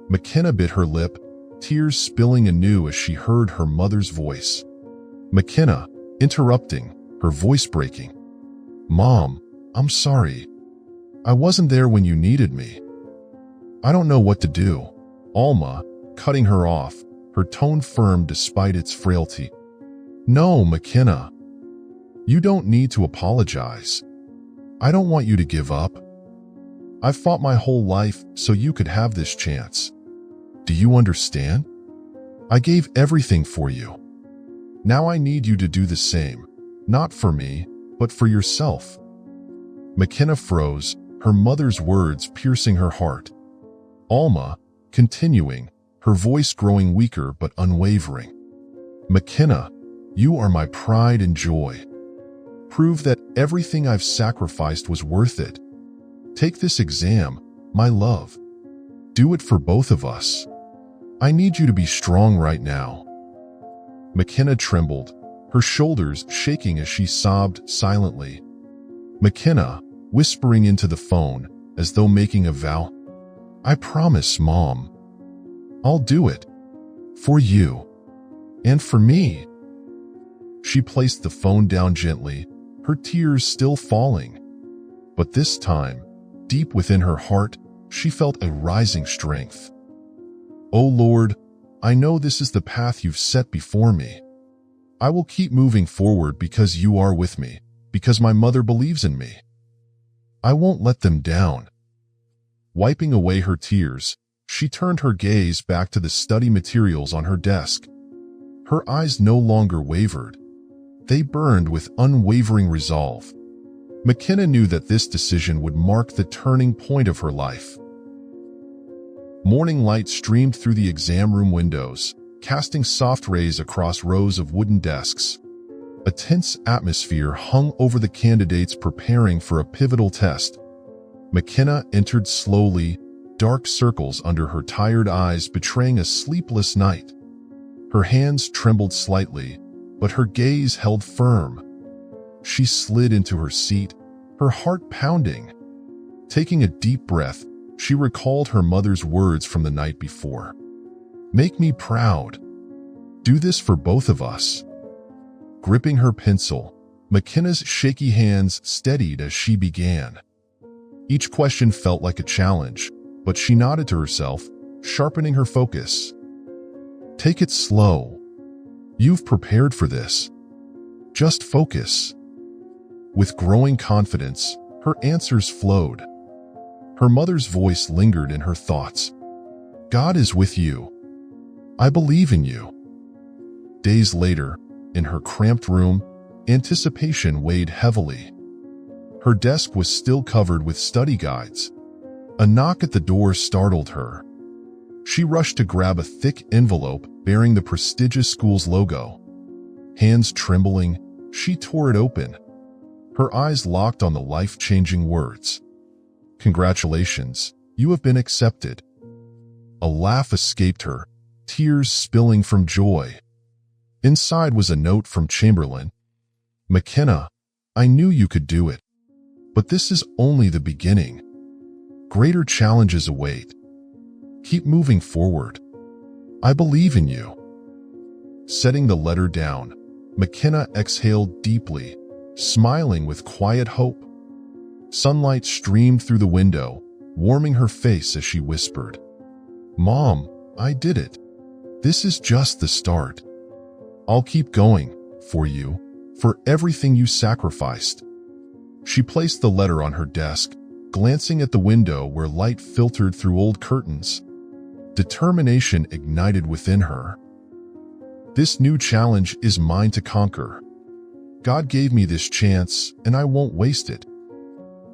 McKenna bit her lip, tears spilling anew as she heard her mother's voice. McKenna, interrupting, her voice breaking. "Mom, I'm sorry. I wasn't there when you needed me. I don't know what to do." Alma, cutting her off, her tone firm despite its frailty. "No, McKenna. You don't need to apologize. I don't want you to give up. I've fought my whole life so you could have this chance. Do you understand? I gave everything for you. Now I need you to do the same, not for me, but for yourself." McKenna froze, her mother's words piercing her heart. Alma, continuing, her voice growing weaker but unwavering. "McKenna, you are my pride and joy. Prove that everything I've sacrificed was worth it. Take this exam, my love. Do it for both of us. I need you to be strong right now." McKenna trembled, her shoulders shaking as she sobbed silently. McKenna, whispering into the phone, as though making a vow. "I promise, Mom. I'll do it. For you. And for me." She placed the phone down gently, her tears still falling. But this time, deep within her heart, she felt a rising strength. "O Lord, I know this is the path you've set before me. I will keep moving forward because you are with me, because my mother believes in me. I won't let them down." Wiping away her tears, she turned her gaze back to the study materials on her desk. Her eyes no longer wavered. They burned with unwavering resolve. McKenna knew that this decision would mark the turning point of her life. Morning light streamed through the exam room windows, casting soft rays across rows of wooden desks. A tense atmosphere hung over the candidates preparing for a pivotal test. McKenna entered slowly, dark circles under her tired eyes betraying a sleepless night. Her hands trembled slightly, but her gaze held firm. She slid into her seat, her heart pounding. Taking a deep breath, she recalled her mother's words from the night before. "Make me proud. Do this for both of us." Gripping her pencil, McKenna's shaky hands steadied as she began. Each question felt like a challenge, but she nodded to herself, sharpening her focus. "Take it slow. You've prepared for this. Just focus." With growing confidence, her answers flowed. Her mother's voice lingered in her thoughts. God is with you. I believe in you. Days later, in her cramped room, anticipation weighed heavily. Her desk was still covered with study guides. A knock at the door startled her. She rushed to grab a thick envelope bearing the prestigious school's logo. Hands trembling, she tore it open. Her eyes locked on the life-changing words. Congratulations, you have been accepted. A laugh escaped her, tears spilling from joy. Inside was a note from Chamberlain. McKenna, I knew you could do it. But this is only the beginning. Greater challenges await. Keep moving forward. I believe in you. Setting the letter down, McKenna exhaled deeply, smiling with quiet hope. Sunlight streamed through the window, warming her face as she whispered, Mom, I did it. This is just the start. I'll keep going, for you, for everything you sacrificed. She placed the letter on her desk, glancing at the window where light filtered through old curtains. Determination ignited within her. This new challenge is mine to conquer. God gave me this chance, and I won't waste it.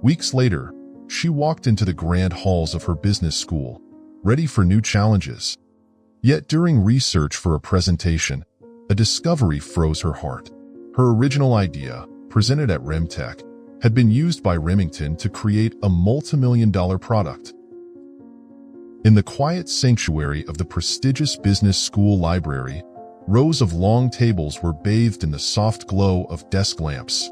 Weeks later, she walked into the grand halls of her business school, ready for new challenges. Yet during research for a presentation, a discovery froze her heart. Her original idea, presented at RemTech, had been used by Remington to create a multi-million-dollar product. In the quiet sanctuary of the prestigious business school library, rows of long tables were bathed in the soft glow of desk lamps.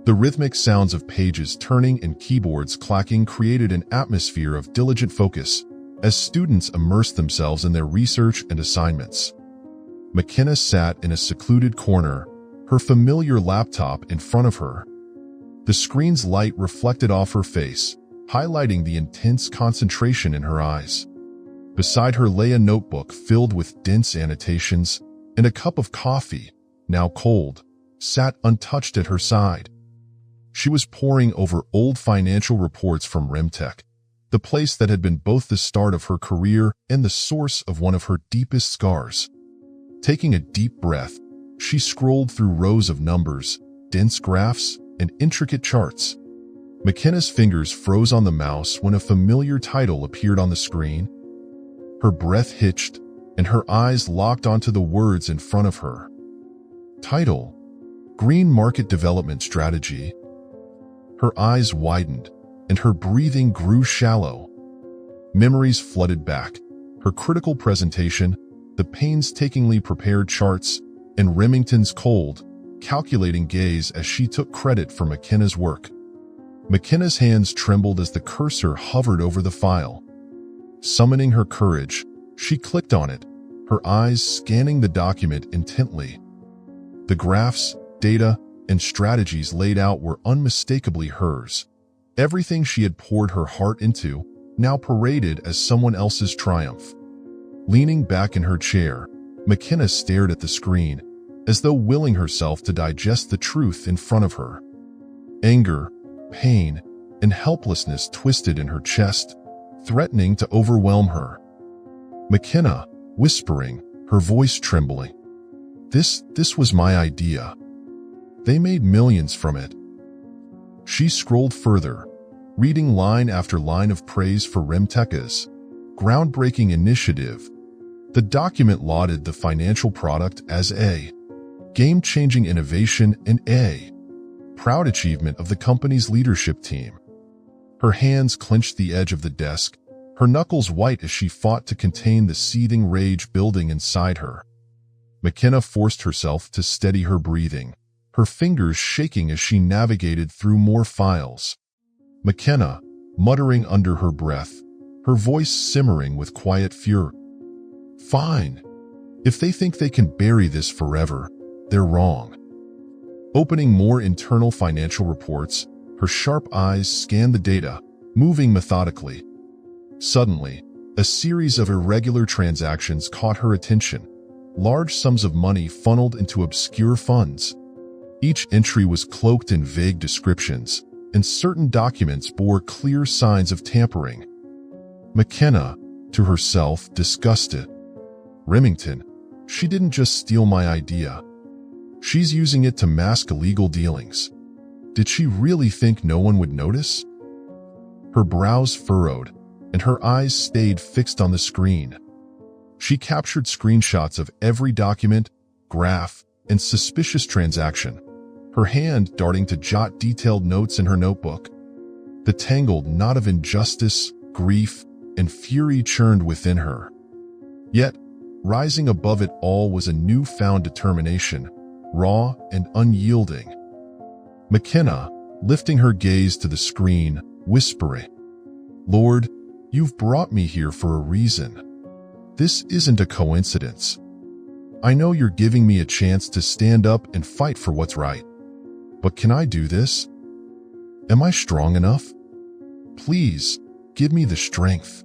The rhythmic sounds of pages turning and keyboards clacking created an atmosphere of diligent focus as students immersed themselves in their research and assignments. McKenna sat in a secluded corner, her familiar laptop in front of her. The screen's light reflected off her face, highlighting the intense concentration in her eyes. Beside her lay a notebook filled with dense annotations, and a cup of coffee, now cold, sat untouched at her side. She was poring over old financial reports from RemTech, the place that had been both the start of her career and the source of one of her deepest scars. Taking a deep breath, she scrolled through rows of numbers, dense graphs, and intricate charts. McKenna's fingers froze on the mouse when a familiar title appeared on the screen. Her breath hitched, and her eyes locked onto the words in front of her. Title: Green Market Development Strategy. Her eyes widened, and her breathing grew shallow. Memories flooded back. Her critical presentation, the painstakingly prepared charts, and Remington's cold, calculating gaze as she took credit for McKenna's work. McKenna's hands trembled as the cursor hovered over the file. Summoning her courage, she clicked on it, her eyes scanning the document intently. The graphs, data, and strategies laid out were unmistakably hers. Everything she had poured her heart into, now paraded as someone else's triumph. Leaning back in her chair, McKenna stared at the screen, as though willing herself to digest the truth in front of her. Anger, pain, and helplessness twisted in her chest, threatening to overwhelm her. McKenna, whispering, her voice trembling. This was my idea. They made millions from it. She scrolled further, reading line after line of praise for RemTech's groundbreaking initiative. The document lauded the financial product as a game-changing innovation and a proud achievement of the company's leadership team. Her hands clenched the edge of the desk, her knuckles white as she fought to contain the seething rage building inside her. McKenna forced herself to steady her breathing, her fingers shaking as she navigated through more files. McKenna, muttering under her breath, her voice simmering with quiet fury. Fine. If they think they can bury this forever, they're wrong. Opening more internal financial reports, her sharp eyes scanned the data, moving methodically. Suddenly, a series of irregular transactions caught her attention, large sums of money funneled into obscure funds. Each entry was cloaked in vague descriptions, and certain documents bore clear signs of tampering. McKenna, to herself, discussed it. Remington, she didn't just steal my idea. She's using it to mask illegal dealings. Did she really think no one would notice? Her brows furrowed, and her eyes stayed fixed on the screen. She captured screenshots of every document, graph, and suspicious transaction, her hand darting to jot detailed notes in her notebook. The tangled knot of injustice, grief, and fury churned within her. Yet, rising above it all was a newfound determination, raw and unyielding. McKenna, lifting her gaze to the screen, whispering, "Lord, you've brought me here for a reason. This isn't a coincidence. I know you're giving me a chance to stand up and fight for what's right. But can I do this? Am I strong enough? Please, give me the strength."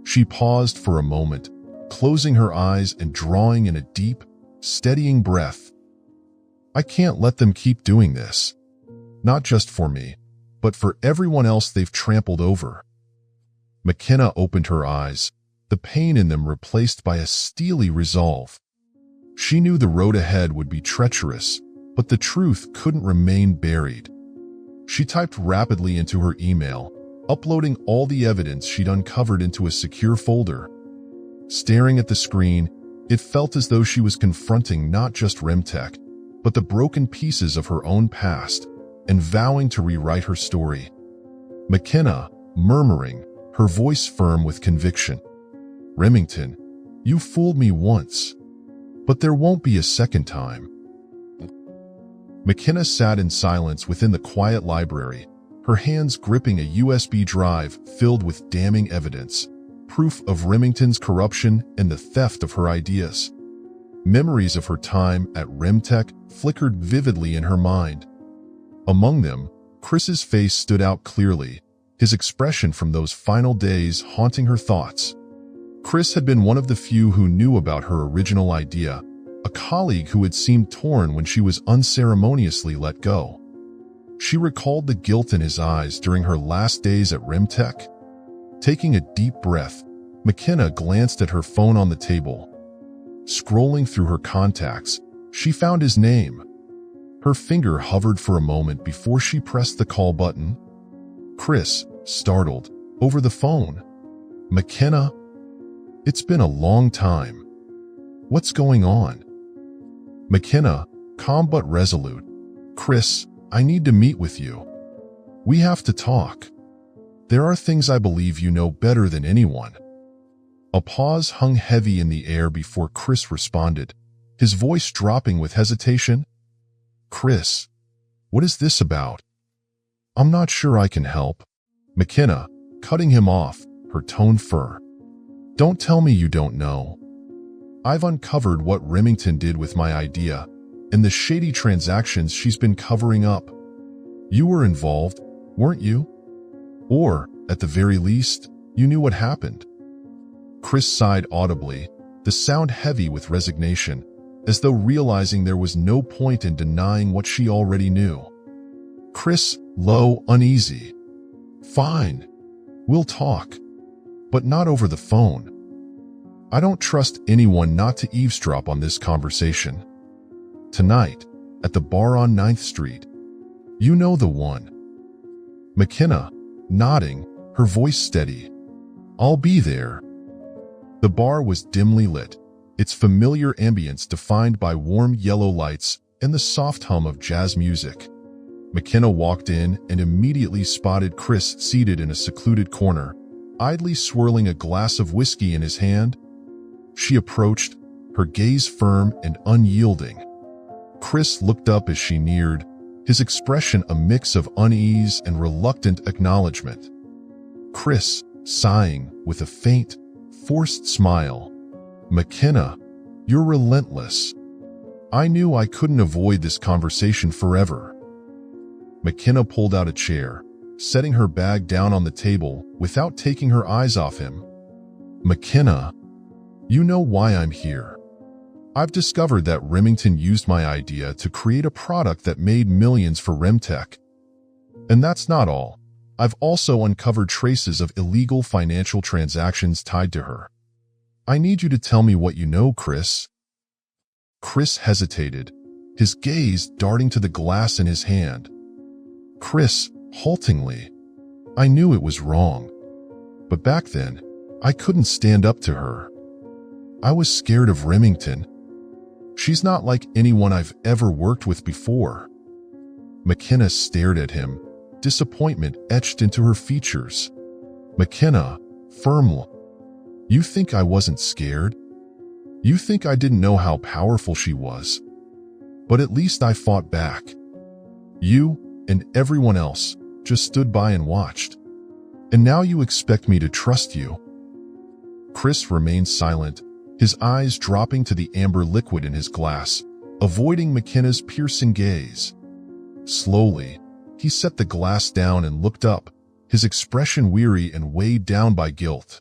She paused for a moment, closing her eyes and drawing in a deep, steadying breath. I can't let them keep doing this. Not just for me, but for everyone else they've trampled over. McKenna opened her eyes, the pain in them replaced by a steely resolve. She knew the road ahead would be treacherous, but the truth couldn't remain buried. She typed rapidly into her email, uploading all the evidence she'd uncovered into a secure folder. Staring at the screen, it felt as though she was confronting not just Remtech, but the broken pieces of her own past, and vowing to rewrite her story. McKenna, murmuring, her voice firm with conviction. "Remington, you fooled me once, but there won't be a second time." McKenna sat in silence within the quiet library, her hands gripping a USB drive filled with damning evidence, proof of Remington's corruption and the theft of her ideas. Memories of her time at Remtech flickered vividly in her mind. Among them, Chris's face stood out clearly, his expression from those final days haunting her thoughts. Chris had been one of the few who knew about her original idea, a colleague who had seemed torn when she was unceremoniously let go. She recalled the guilt in his eyes during her last days at Remtech. Taking a deep breath, McKenna glanced at her phone on the table. Scrolling through her contacts, she found his name. Her finger hovered for a moment before she pressed the call button. Chris, startled, over the phone. "McKenna? It's been a long time. What's going on?" McKenna, calm but resolute. "Chris, I need to meet with you. We have to talk. There are things I believe you know better than anyone." A pause hung heavy in the air before Chris responded, his voice dropping with hesitation. "Chris, what is this about?" "I'm not sure I can help." McKenna, cutting him off, her tone firm. "Don't tell me you don't know. I've uncovered what Remington did with my idea and the shady transactions she's been covering up. You were involved, weren't you? Or, at the very least, you knew what happened." Chris sighed audibly, the sound heavy with resignation, as though realizing there was no point in denying what she already knew. Chris, low, uneasy. "Fine. We'll talk. But not over the phone. I don't trust anyone not to eavesdrop on this conversation. Tonight, at the bar on 9th Street. You know the one." McKenna, nodding, her voice steady. "I'll be there." The bar was dimly lit, its familiar ambience defined by warm yellow lights and the soft hum of jazz music. McKenna walked in and immediately spotted Chris seated in a secluded corner, idly swirling a glass of whiskey in his hand. She approached, her gaze firm and unyielding. Chris looked up as she neared, his expression a mix of unease and reluctant acknowledgement. Chris, sighing with a faint, forced smile. "McKenna, you're relentless. I knew I couldn't avoid this conversation forever." McKenna pulled out a chair, setting her bag down on the table without taking her eyes off him. "McKenna, you know why I'm here. I've discovered that Remington used my idea to create a product that made millions for Remtech. And that's not all. I've also uncovered traces of illegal financial transactions tied to her. I need you to tell me what you know, Chris." Chris hesitated, his gaze darting to the glass in his hand. "Chris," haltingly, "I knew it was wrong. But back then, I couldn't stand up to her. I was scared of Remington. She's not like anyone I've ever worked with before." McKenna stared at him, disappointment etched into her features. "McKenna, firmly, you think I wasn't scared? You think I didn't know how powerful she was? But at least I fought back. You and everyone else just stood by and watched. And now you expect me to trust you?" Chris remained silent, his eyes dropping to the amber liquid in his glass, avoiding McKenna's piercing gaze. Slowly, he set the glass down and looked up, his expression weary and weighed down by guilt.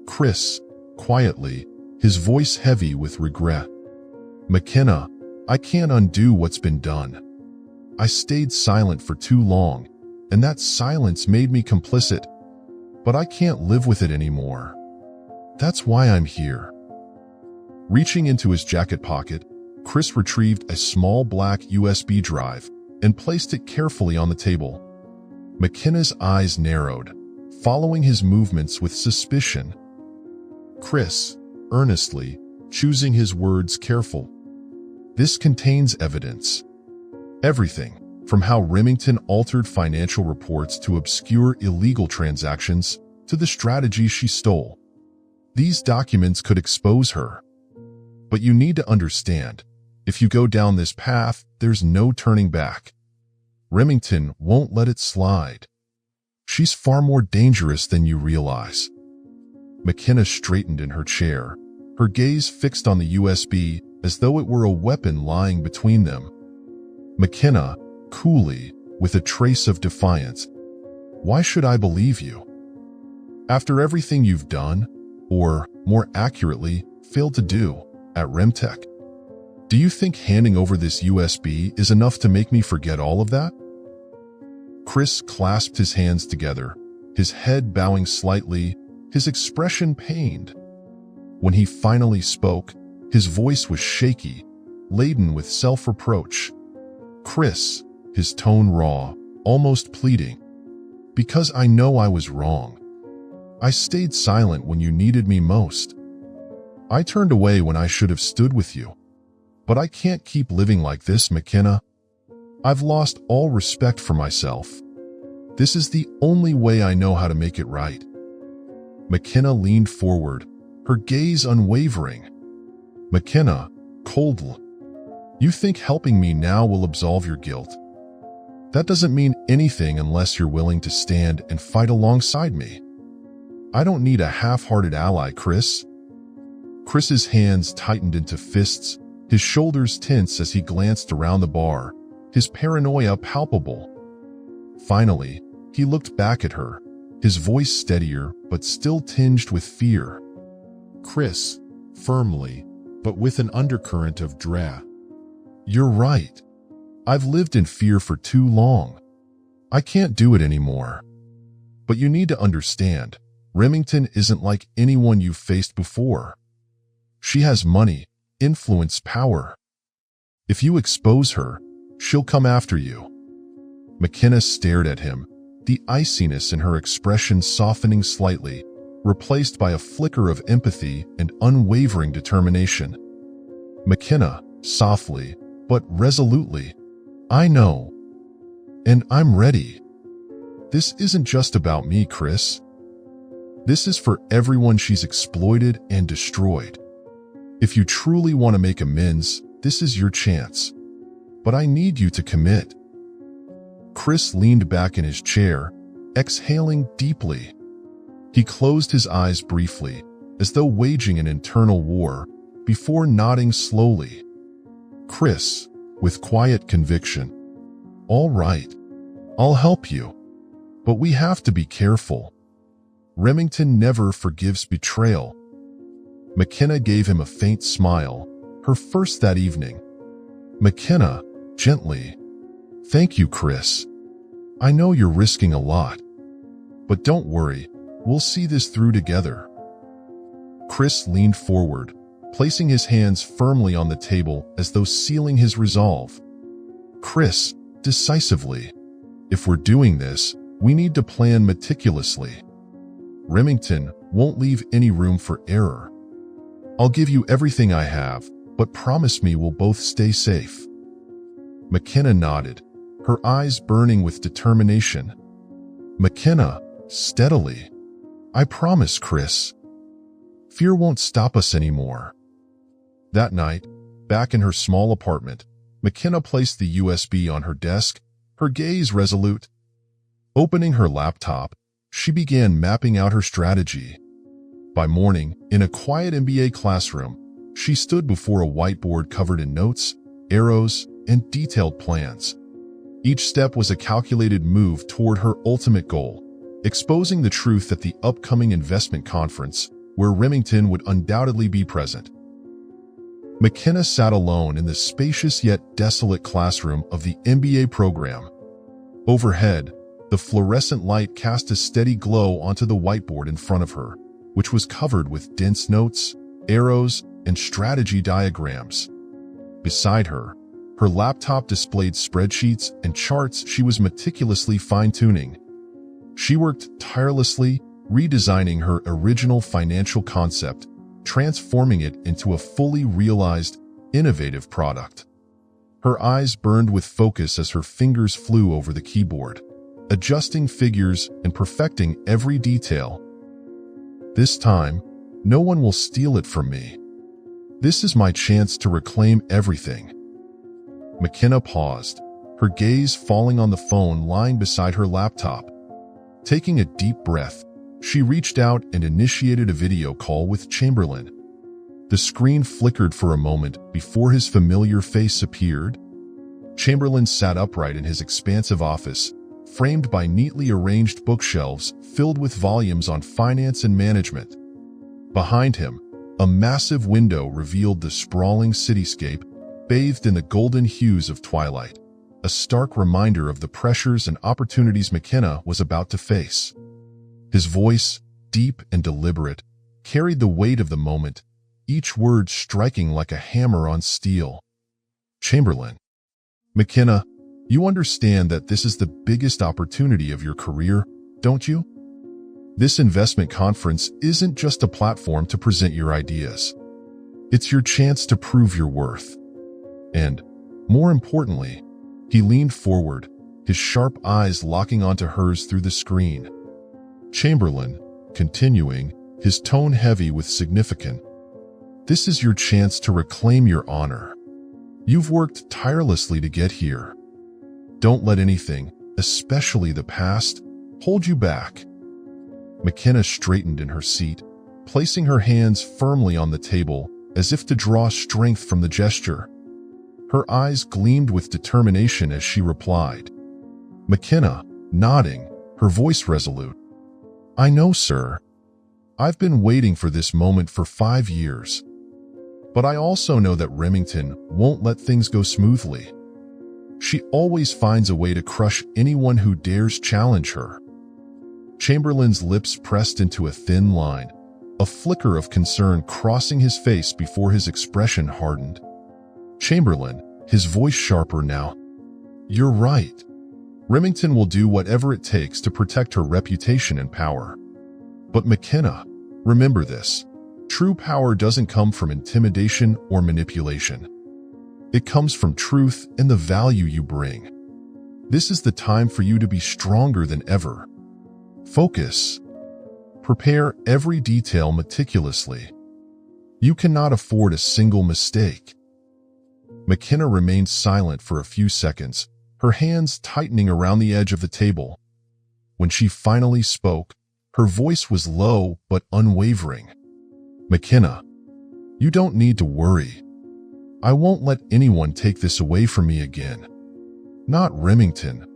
"Chris," quietly, his voice heavy with regret. "McKenna, I can't undo what's been done. I stayed silent for too long, and that silence made me complicit. But I can't live with it anymore. That's why I'm here." Reaching into his jacket pocket, Chris retrieved a small black USB drive and placed it carefully on the table. McKenna's eyes narrowed, following his movements with suspicion. "Chris," earnestly, choosing his words careful, "this contains evidence. Everything, from how Remington altered financial reports to obscure illegal transactions to the strategy she stole. These documents could expose her. But you need to understand, if you go down this path, there's no turning back. Remington won't let it slide. She's far more dangerous than you realize." McKenna straightened in her chair, her gaze fixed on the USB as though it were a weapon lying between them. "McKenna," coolly, with a trace of defiance, "why should I believe you? After everything you've done, or, more accurately, failed to do, at Remtech? Do you think handing over this USB is enough to make me forget all of that?" Chris clasped his hands together, his head bowing slightly, his expression pained. When he finally spoke, his voice was shaky, laden with self-reproach. "Chris," his tone raw, almost pleading, "because I know I was wrong. I stayed silent when you needed me most. I turned away when I should have stood with you. But I can't keep living like this, McKenna. I've lost all respect for myself. This is the only way I know how to make it right." McKenna leaned forward, her gaze unwavering. "McKenna," coldly, "you think helping me now will absolve your guilt? That doesn't mean anything unless you're willing to stand and fight alongside me. I don't need a half-hearted ally, Chris." Chris's hands tightened into fists, his shoulders tense as he glanced around the bar, his paranoia palpable. Finally, he looked back at her, his voice steadier but still tinged with fear. "Chris," firmly, but with an undercurrent of dread, "You're right. I've lived in fear for too long. I can't do it anymore. But you need to understand, Remington isn't like anyone you've faced before. She has money, influence, power. If you expose her, she'll come after you." McKenna stared at him, the iciness in her expression softening slightly, replaced by a flicker of empathy and unwavering determination. "McKenna," softly, but resolutely, "I know. And I'm ready. This isn't just about me, Chris. This is for everyone she's exploited and destroyed. If you truly want to make amends, this is your chance. But I need you to commit." Chris leaned back in his chair, exhaling deeply. He closed his eyes briefly, as though waging an internal war, before nodding slowly. "Chris," with quiet conviction, "all right, I'll help you. But we have to be careful. Remington never forgives betrayal." McKenna gave him a faint smile, her first that evening. "McKenna," gently, "thank you, Chris. I know you're risking a lot, but don't worry, we'll see this through together. Chris leaned forward, placing his hands firmly on the table as though sealing his resolve. Chris, decisively, if we're doing this, we need to plan meticulously. Remington won't leave any room for error. I'll give you everything I have, but promise me we'll both stay safe. McKenna nodded, her eyes burning with determination. McKenna, steadily. I promise, Chris. Fear won't stop us anymore. That night, back in her small apartment, McKenna placed the USB on her desk, her gaze resolute. Opening her laptop, she began mapping out her strategy. By morning, in a quiet MBA classroom, she stood before a whiteboard covered in notes, arrows, and detailed plans. Each step was a calculated move toward her ultimate goal, exposing the truth at the upcoming investment conference, where Remington would undoubtedly be present. McKenna sat alone in the spacious yet desolate classroom of the MBA program. Overhead, the fluorescent light cast a steady glow onto the whiteboard in front of her, which was covered with dense notes, arrows, and strategy diagrams. Beside her, her laptop displayed spreadsheets and charts she was meticulously fine-tuning. She worked tirelessly, redesigning her original financial concept, transforming it into a fully realized, innovative product. Her eyes burned with focus as her fingers flew over the keyboard, adjusting figures and perfecting every detail. This time, no one will steal it from me. This is my chance to reclaim everything. McKenna paused, her gaze falling on the phone lying beside her laptop. Taking a deep breath, she reached out and initiated a video call with Chamberlain. The screen flickered for a moment before his familiar face appeared. Chamberlain sat upright in his expansive office, framed by neatly arranged bookshelves filled with volumes on finance and management. Behind him, a massive window revealed the sprawling cityscape, bathed in the golden hues of twilight, a stark reminder of the pressures and opportunities McKenna was about to face. His voice, deep and deliberate, carried the weight of the moment, each word striking like a hammer on steel. Chamberlain. McKenna, you understand that this is the biggest opportunity of your career, don't you? This investment conference isn't just a platform to present your ideas. It's your chance to prove your worth. And, more importantly, he leaned forward, his sharp eyes locking onto hers through the screen. Chamberlain, continuing, his tone heavy with significance. This is your chance to reclaim your honor. You've worked tirelessly to get here. Don't let anything, especially the past, hold you back. McKenna straightened in her seat, placing her hands firmly on the table as if to draw strength from the gesture. Her eyes gleamed with determination as she replied. McKenna, nodding, her voice resolute. I know, sir. I've been waiting for this moment for 5 years. But I also know that Remington won't let things go smoothly. She always finds a way to crush anyone who dares challenge her. Chamberlain's lips pressed into a thin line, a flicker of concern crossing his face before his expression hardened. Chamberlain, his voice sharper now. You're right. Remington will do whatever it takes to protect her reputation and power. But McKenna, remember this. True power doesn't come from intimidation or manipulation. It comes from truth and the value you bring. This is the time for you to be stronger than ever. Focus. Prepare every detail meticulously. You cannot afford a single mistake. McKenna remained silent for a few seconds, her hands tightening around the edge of the table. When she finally spoke, her voice was low but unwavering. McKenna, you don't need to worry. I won't let anyone take this away from me again. Not Remington.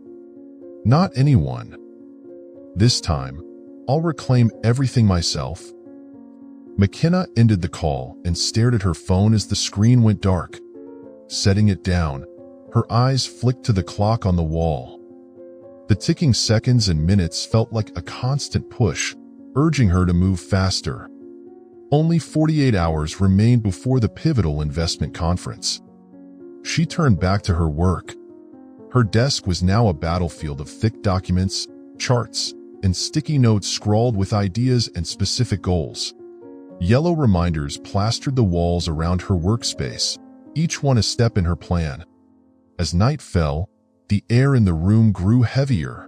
Not anyone. This time, I'll reclaim everything myself. McKenna ended the call and stared at her phone as the screen went dark. Setting it down, her eyes flicked to the clock on the wall. The ticking seconds and minutes felt like a constant push, urging her to move faster. Only 48 hours remained before the pivotal investment conference. She turned back to her work. Her desk was now a battlefield of thick documents, charts, and sticky notes scrawled with ideas and specific goals. Yellow reminders plastered the walls around her workspace, each one a step in her plan. As night fell, the air in the room grew heavier.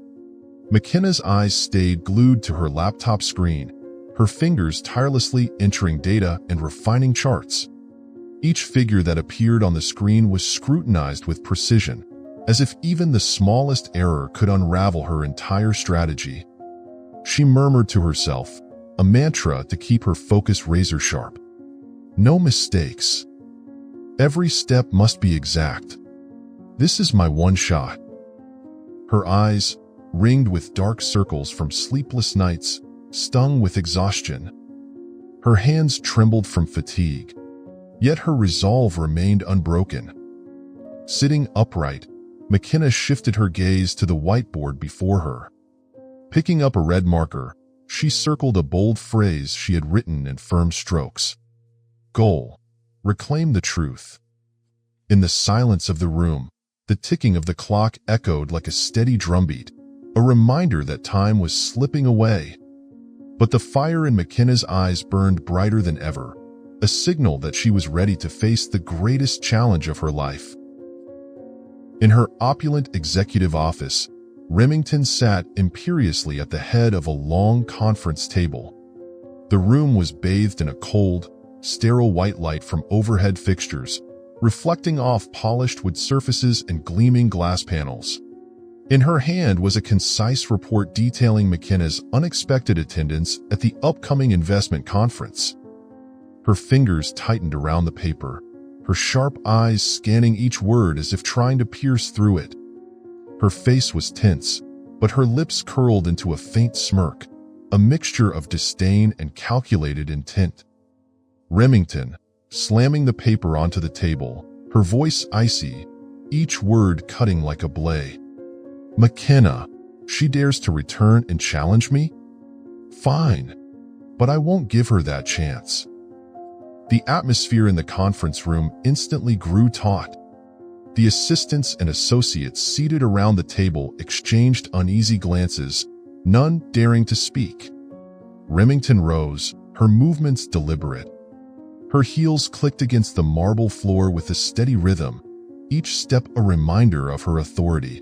McKenna's eyes stayed glued to her laptop screen, her fingers tirelessly entering data and refining charts. Each figure that appeared on the screen was scrutinized with precision, as if even the smallest error could unravel her entire strategy. She murmured to herself, a mantra to keep her focus razor-sharp. No mistakes. Every step must be exact. This is my one shot. Her eyes, ringed with dark circles from sleepless nights, stung with exhaustion. Her hands trembled from fatigue, yet her resolve remained unbroken. Sitting upright, McKenna shifted her gaze to the whiteboard before her. Picking up a red marker, she circled a bold phrase she had written in firm strokes. Goal: reclaim the truth. In the silence of the room, the ticking of the clock echoed like a steady drumbeat, a reminder that time was slipping away. But the fire in McKenna's eyes burned brighter than ever, a signal that she was ready to face the greatest challenge of her life. In her opulent executive office, Remington sat imperiously at the head of a long conference table. The room was bathed in a cold, sterile white light from overhead fixtures, reflecting off polished wood surfaces and gleaming glass panels. In her hand was a concise report detailing McKenna's unexpected attendance at the upcoming investment conference. Her fingers tightened around the paper, her sharp eyes scanning each word as if trying to pierce through it. Her face was tense, but her lips curled into a faint smirk, a mixture of disdain and calculated intent. Remington, slamming the paper onto the table, her voice icy, each word cutting like a blade. McKenna, she dares to return and challenge me? Fine, but I won't give her that chance. The atmosphere in the conference room instantly grew taut. The assistants and associates seated around the table exchanged uneasy glances, none daring to speak. Remington rose, her movements deliberate. Her heels clicked against the marble floor with a steady rhythm, each step a reminder of her authority.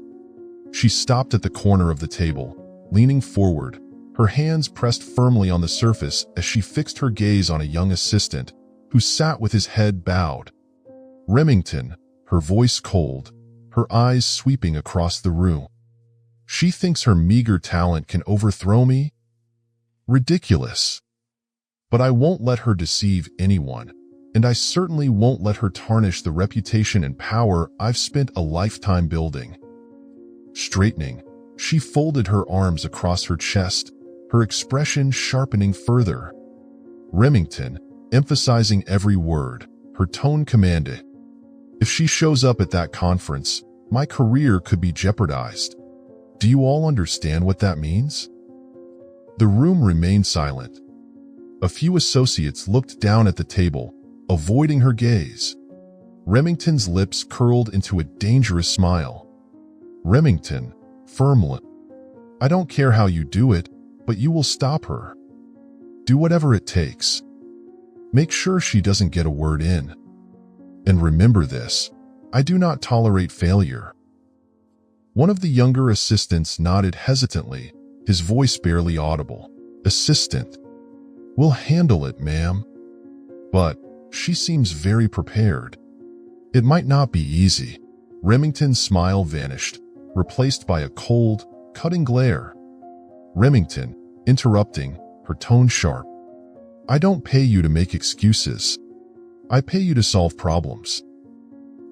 She stopped at the corner of the table, leaning forward, her hands pressed firmly on the surface as she fixed her gaze on a young assistant who sat with his head bowed. Remington, her voice cold, her eyes sweeping across the room. She thinks her meager talent can overthrow me? Ridiculous. But I won't let her deceive anyone, and I certainly won't let her tarnish the reputation and power I've spent a lifetime building. Straightening, she folded her arms across her chest, her expression sharpening further. Remington, emphasizing every word, her tone commanded. If she shows up at that conference, my career could be jeopardized. Do you all understand what that means? The room remained silent. A few associates looked down at the table, avoiding her gaze. Remington's lips curled into a dangerous smile. Remington, firmly, I don't care how you do it, but you will stop her. Do whatever it takes. Make sure she doesn't get a word in. And remember this, I do not tolerate failure. One of the younger assistants nodded hesitantly, his voice barely audible. Assistant. We'll handle it, ma'am. But she seems very prepared. It might not be easy. Remington's smile vanished, replaced by a cold, cutting glare. Remington, interrupting, her tone sharp. I don't pay you to make excuses. I pay you to solve problems.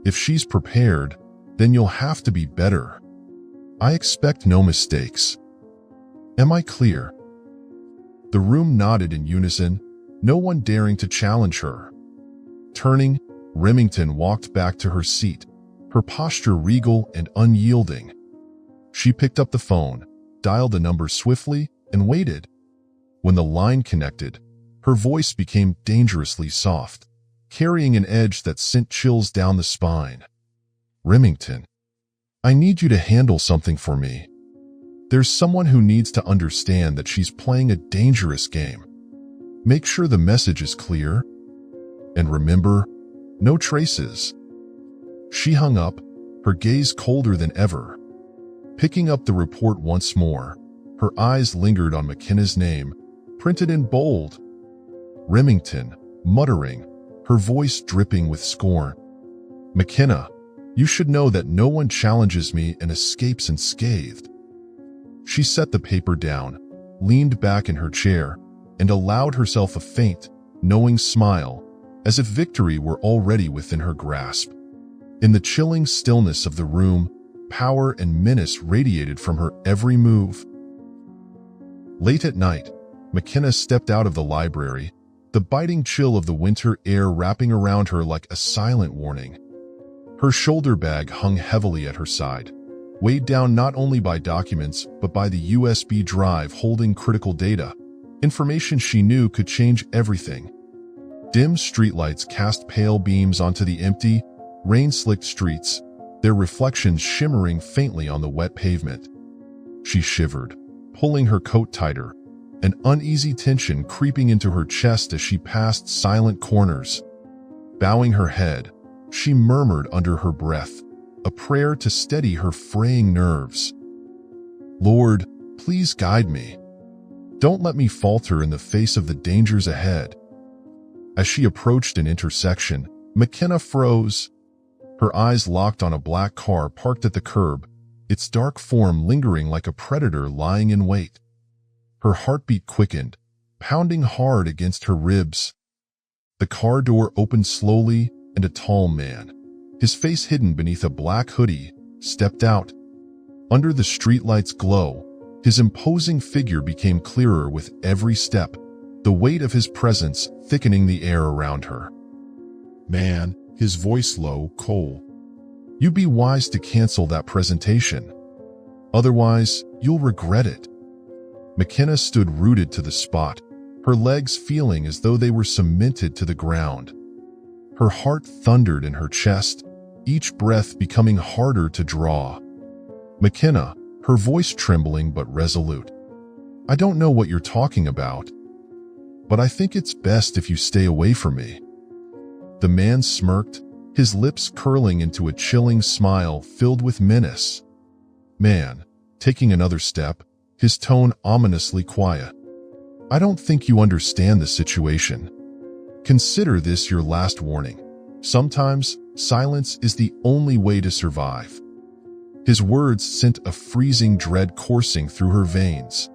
If she's prepared, then you'll have to be better. I expect no mistakes. Am I clear? The room nodded in unison, no one daring to challenge her. Turning, Remington walked back to her seat, her posture regal and unyielding. She picked up the phone, dialed the number swiftly, and waited. When the line connected, her voice became dangerously soft, carrying an edge that sent chills down the spine. "Remington, I need you to handle something for me. There's someone who needs to understand that she's playing a dangerous game. Make sure the message is clear. And remember, no traces." She hung up, her gaze colder than ever. Picking up the report once more, her eyes lingered on McKenna's name, printed in bold. "Remington," muttering, her voice dripping with scorn. "McKenna, you should know that no one challenges me and escapes unscathed." She set the paper down, leaned back in her chair, and allowed herself a faint, knowing smile, as if victory were already within her grasp. In the chilling stillness of the room, power and menace radiated from her every move. Late at night, McKenna stepped out of the library, the biting chill of the winter air wrapping around her like a silent warning. Her shoulder bag hung heavily at her side, weighed down not only by documents but by the USB drive holding critical data, information she knew could change everything. Dim streetlights cast pale beams onto the empty, rain-slicked streets, their reflections shimmering faintly on the wet pavement. She shivered, pulling her coat tighter, an uneasy tension creeping into her chest as she passed silent corners. Bowing her head, she murmured under her breath, a prayer to steady her fraying nerves. "Lord, please guide me. Don't let me falter in the face of the dangers ahead." As she approached an intersection, McKenna froze. Her eyes locked on a black car parked at the curb, its dark form lingering like a predator lying in wait. Her heartbeat quickened, pounding hard against her ribs. The car door opened slowly, and a tall man, his face hidden beneath a black hoodie, stepped out. Under the streetlight's glow, his imposing figure became clearer with every step, the weight of his presence thickening the air around her. "Man," his voice low, cold. "You be wise to cancel that presentation. Otherwise, you'll regret it." McKenna stood rooted to the spot, her legs feeling as though they were cemented to the ground. Her heart thundered in her chest, each breath becoming harder to draw. "McKenna," her voice trembling but resolute, "I don't know what you're talking about, but I think it's best if you stay away from me." The man smirked, his lips curling into a chilling smile filled with menace. "Man," taking another step, his tone ominously quiet, "I don't think you understand the situation. Consider this your last warning. Sometimes, silence is the only way to survive." His words sent a freezing dread coursing through her veins.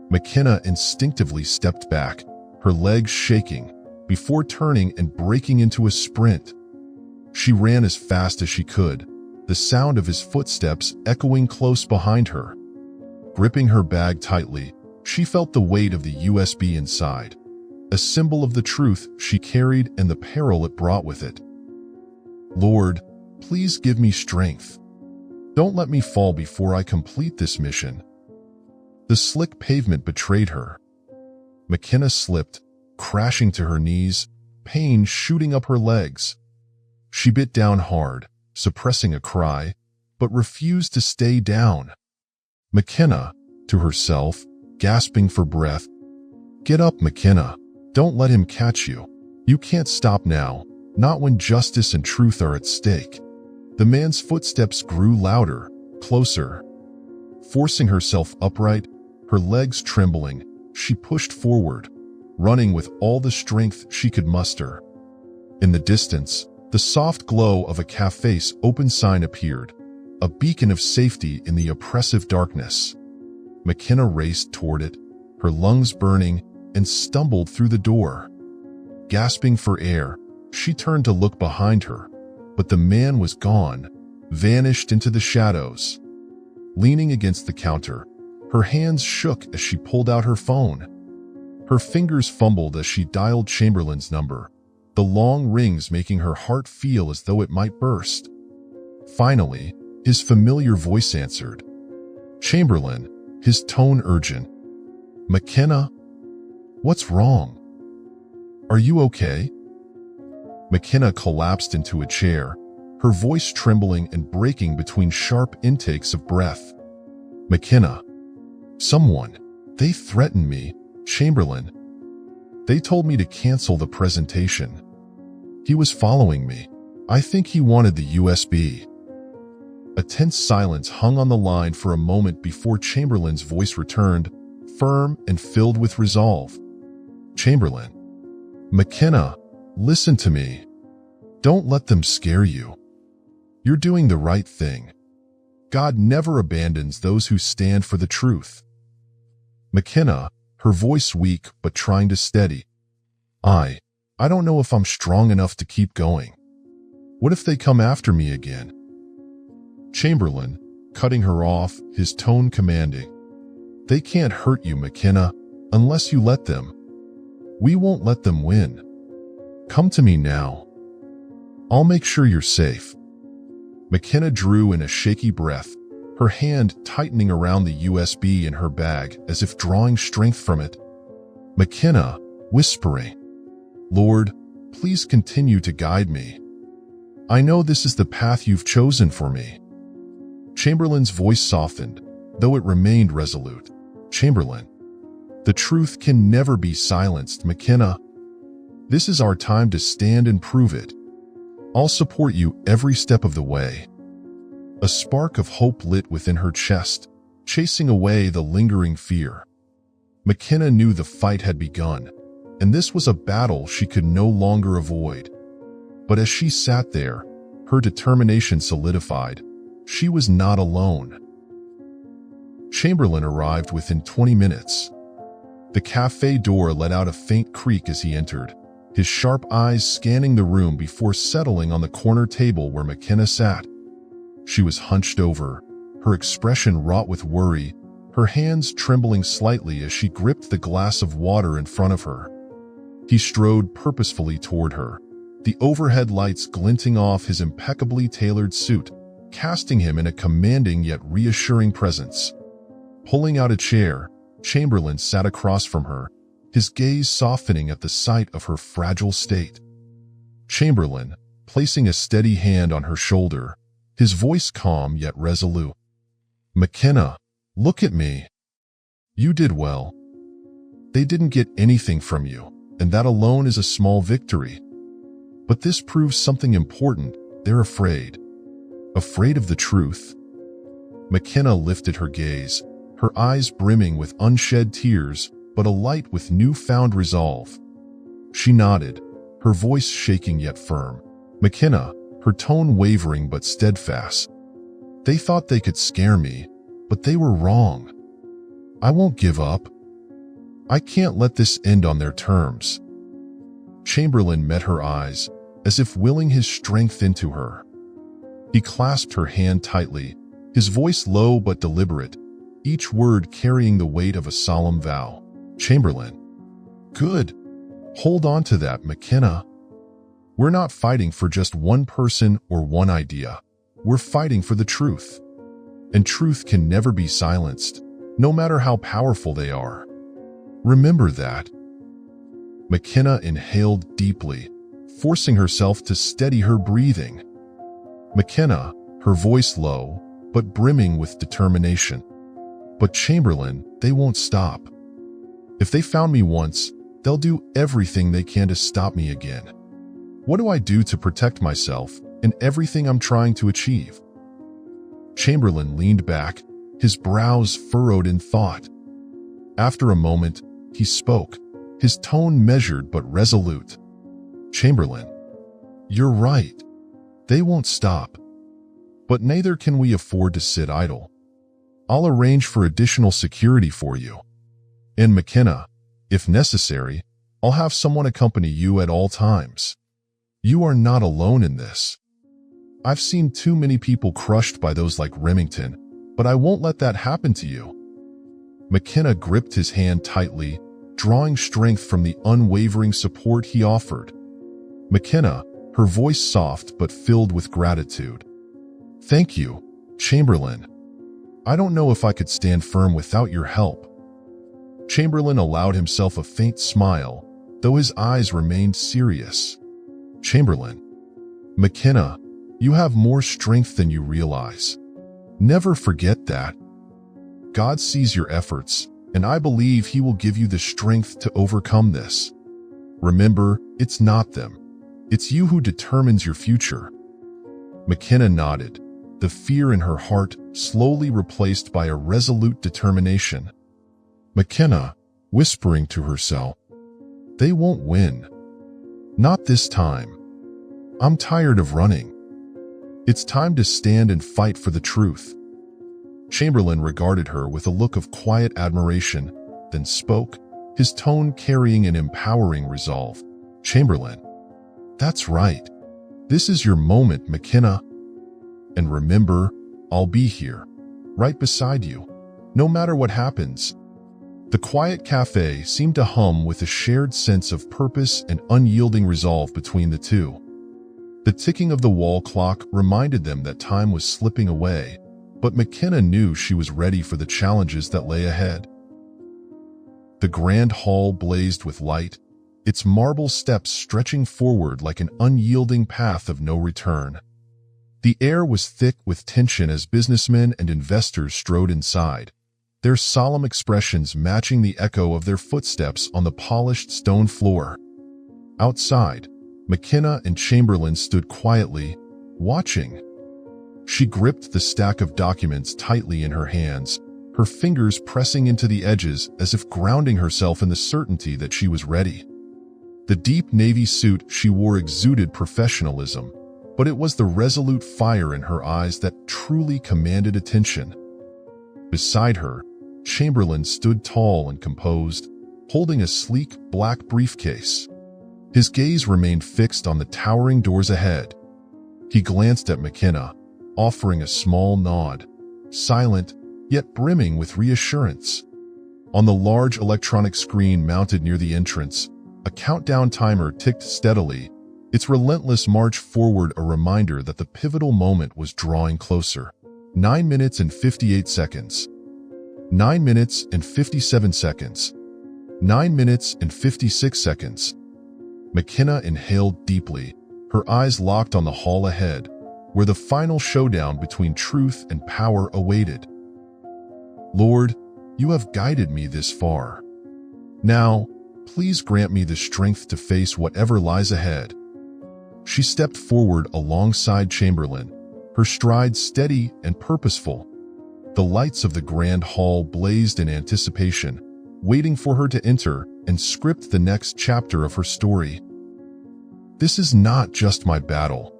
McKenna instinctively stepped back, her legs shaking, before turning and breaking into a sprint. She ran as fast as she could, the sound of his footsteps echoing close behind her. Gripping her bag tightly, she felt the weight of the USB inside, a symbol of the truth she carried and the peril it brought with it. "Lord, please give me strength. Don't let me fall before I complete this mission." The slick pavement betrayed her. McKenna slipped, crashing to her knees, pain shooting up her legs. She bit down hard, suppressing a cry, but refused to stay down. "McKenna," to herself, gasping for breath. "Get up, McKenna. Don't let him catch you. You can't stop now, not when justice and truth are at stake." The man's footsteps grew louder, closer. Forcing herself upright, her legs trembling, she pushed forward, running with all the strength she could muster. In the distance, the soft glow of a cafe's open sign appeared, a beacon of safety in the oppressive darkness. McKenna raced toward it, her lungs burning, and stumbled through the door. Gasping for air, she turned to look behind her, but the man was gone, vanished into the shadows. Leaning against the counter, her hands shook as she pulled out her phone. Her fingers fumbled as she dialed Chamberlain's number, the long rings making her heart feel as though it might burst. Finally, his familiar voice answered. Chamberlain, his tone urgent. "McKenna, what's wrong? Are you okay?" McKenna collapsed into a chair, her voice trembling and breaking between sharp intakes of breath. "McKenna, someone, they threatened me, Chamberlain. They told me to cancel the presentation. He was following me. I think he wanted the USB." A tense silence hung on the line for a moment before Chamberlain's voice returned, firm and filled with resolve. "Chamberlain, McKenna, listen to me. Don't let them scare you. You're doing the right thing. God never abandons those who stand for the truth." McKenna, her voice weak but trying to steady. I don't know if I'm strong enough to keep going. What if they come after me again?" Chamberlain, cutting her off, his tone commanding. "They can't hurt you, McKenna, unless you let them. We won't let them win. Come to me now. I'll make sure you're safe." McKenna drew in a shaky breath, her hand tightening around the USB in her bag as if drawing strength from it. McKenna, whispering, "Lord, please continue to guide me. I know this is the path you've chosen for me." Chamberlain's voice softened, though it remained resolute. "Chamberlain, the truth can never be silenced, McKenna. This is our time to stand and prove it. I'll support you every step of the way." A spark of hope lit within her chest, chasing away the lingering fear. McKenna knew the fight had begun, and this was a battle she could no longer avoid. But as she sat there, her determination solidified. She was not alone. Chamberlain arrived within 20 minutes. The cafe door let out a faint creak as he entered, his sharp eyes scanning the room before settling on the corner table where McKenna sat. She was hunched over, her expression wrought with worry, her hands trembling slightly as she gripped the glass of water in front of her. He strode purposefully toward her, the overhead lights glinting off his impeccably tailored suit, casting him in a commanding yet reassuring presence. Pulling out a chair, Chamberlain sat across from her, his gaze softening at the sight of her fragile state. Chamberlain, placing a steady hand on her shoulder, his voice calm yet resolute. "McKenna, look at me. You did well. They didn't get anything from you, and that alone is a small victory. But this proves something important. They're afraid. Afraid of the truth." McKenna lifted her gaze, her eyes brimming with unshed tears, but alight with newfound resolve. She nodded, her voice shaking yet firm. "McKenna," her tone wavering but steadfast. "They thought they could scare me, but they were wrong. I won't give up. I can't let this end on their terms." Chamberlain met her eyes, as if willing his strength into her. He clasped her hand tightly, his voice low but deliberate, each word carrying the weight of a solemn vow. "Chamberlain. Good. Hold on to that, McKenna. We're not fighting for just one person or one idea. We're fighting for the truth. And truth can never be silenced, no matter how powerful they are. Remember that." McKenna inhaled deeply, forcing herself to steady her breathing. McKenna, her voice low, but brimming with determination. "But Chamberlain, they won't stop. If they found me once, they'll do everything they can to stop me again. What do I do to protect myself and everything I'm trying to achieve?" Chamberlain leaned back, his brows furrowed in thought. After a moment, he spoke, his tone measured but resolute. "Chamberlain, you're right. They won't stop. But neither can we afford to sit idle. I'll arrange for additional security for you. And McKenna, if necessary, I'll have someone accompany you at all times. You are not alone in this. I've seen too many people crushed by those like Remington, but I won't let that happen to you." McKenna gripped his hand tightly, drawing strength from the unwavering support he offered. McKenna, her voice soft but filled with gratitude. "Thank you, Chamberlain. I don't know if I could stand firm without your help." Chamberlain allowed himself a faint smile, though his eyes remained serious. "Chamberlain, McKenna, you have more strength than you realize. Never forget that. God sees your efforts, and I believe He will give you the strength to overcome this. Remember, it's not them. It's you who determines your future." McKenna nodded, the fear in her heart slowly replaced by a resolute determination. McKenna, whispering to herself, "They won't win. Not this time. I'm tired of running. It's time to stand and fight for the truth." Chamberlain regarded her with a look of quiet admiration, then spoke, his tone carrying an empowering resolve. "Chamberlain, that's right. This is your moment, McKenna. And remember, I'll be here, right beside you, no matter what happens." The quiet cafe seemed to hum with a shared sense of purpose and unyielding resolve between the two. The ticking of the wall clock reminded them that time was slipping away, but McKenna knew she was ready for the challenges that lay ahead. The grand hall blazed with light, its marble steps stretching forward like an unyielding path of no return. The air was thick with tension as businessmen and investors strode inside, their solemn expressions matching the echo of their footsteps on the polished stone floor. Outside, McKenna and Chamberlain stood quietly, watching. She gripped the stack of documents tightly in her hands, her fingers pressing into the edges as if grounding herself in the certainty that she was ready. The deep navy suit she wore exuded professionalism, but it was the resolute fire in her eyes that truly commanded attention. Beside her, Chamberlain stood tall and composed, holding a sleek black briefcase. His gaze remained fixed on the towering doors ahead. He glanced at McKenna, offering a small nod, silent yet brimming with reassurance. On the large electronic screen mounted near the entrance, a countdown timer ticked steadily, its relentless march forward a reminder that the pivotal moment was drawing closer. 9 minutes and 58 seconds. 9 minutes and 57 seconds. 9 minutes and 56 seconds. McKenna inhaled deeply, her eyes locked on the hall ahead, where the final showdown between truth and power awaited. "Lord, you have guided me this far. Now, please grant me the strength to face whatever lies ahead." She stepped forward alongside Chamberlain, her stride steady and purposeful. The lights of the grand hall blazed in anticipation, waiting for her to enter and script the next chapter of her story. "This is not just my battle.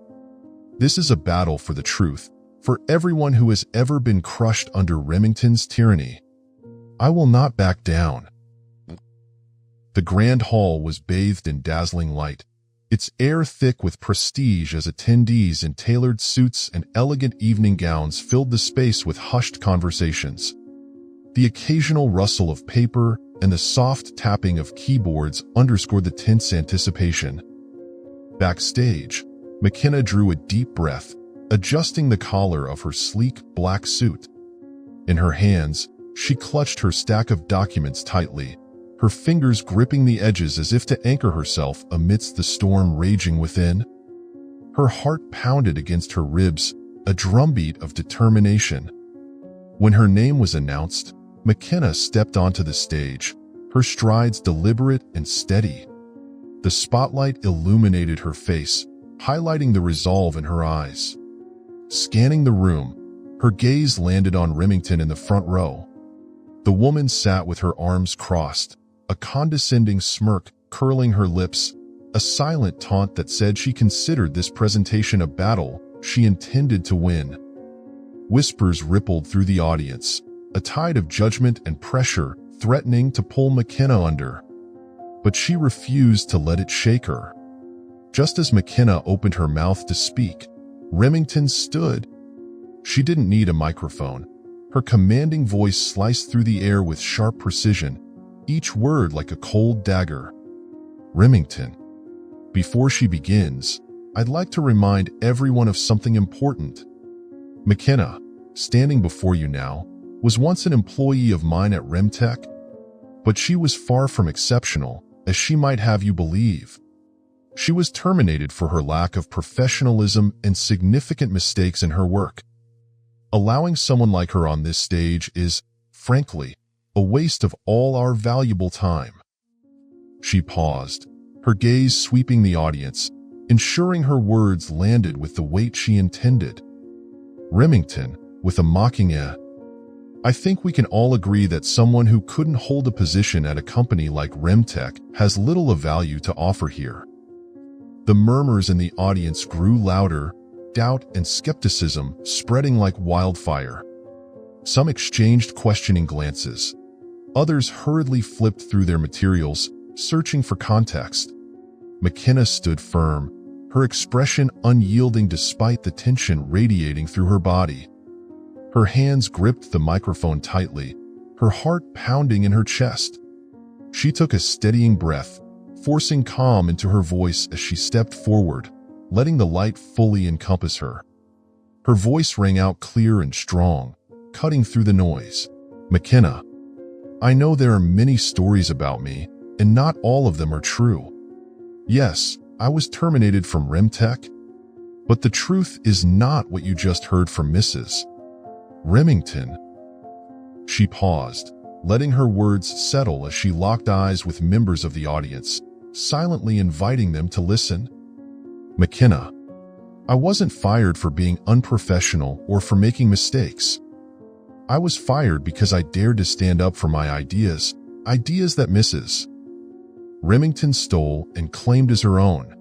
This is a battle for the truth, for everyone who has ever been crushed under Remington's tyranny. I will not back down." The grand hall was bathed in dazzling light, its air thick with prestige as attendees in tailored suits and elegant evening gowns filled the space with hushed conversations. The occasional rustle of paper and the soft tapping of keyboards underscored the tense anticipation. Backstage, McKenna drew a deep breath, adjusting the collar of her sleek black suit. In her hands, she clutched her stack of documents tightly, her fingers gripping the edges as if to anchor herself amidst the storm raging within. Her heart pounded against her ribs, a drumbeat of determination. When her name was announced, McKenna stepped onto the stage, her strides deliberate and steady. The spotlight illuminated her face, highlighting the resolve in her eyes. Scanning the room, her gaze landed on Remington in the front row. The woman sat with her arms crossed, a condescending smirk curling her lips, a silent taunt that said she considered this presentation a battle she intended to win. Whispers rippled through the audience, a tide of judgment and pressure threatening to pull McKenna under. But she refused to let it shake her. Just as McKenna opened her mouth to speak, Remington stood. She didn't need a microphone. Her commanding voice sliced through the air with sharp precision, each word like a cold dagger. "Remington, before she begins, I'd like to remind everyone of something important. McKenna, standing before you now, was once an employee of mine at Remtech, but she was far from exceptional, as she might have you believe. She was terminated for her lack of professionalism and significant mistakes in her work. Allowing someone like her on this stage is, frankly, a waste of all our valuable time." She paused, her gaze sweeping the audience, ensuring her words landed with the weight she intended. Remington, with a mocking "I think we can all agree that someone who couldn't hold a position at a company like Remtech has little of value to offer here." The murmurs in the audience grew louder, doubt and skepticism spreading like wildfire. Some exchanged questioning glances. Others hurriedly flipped through their materials, searching for context. McKenna stood firm, her expression unyielding despite the tension radiating through her body. Her hands gripped the microphone tightly, her heart pounding in her chest. She took a steadying breath, forcing calm into her voice as she stepped forward, letting the light fully encompass her. Her voice rang out clear and strong, cutting through the noise. "McKenna, I know there are many stories about me, and not all of them are true. Yes, I was terminated from Remtech, but the truth is not what you just heard from Mrs. Remington." She paused, letting her words settle as she locked eyes with members of the audience, silently inviting them to listen. "McKenna, I wasn't fired for being unprofessional or for making mistakes. I was fired because I dared to stand up for my ideas that Mrs. Remington stole and claimed as her own.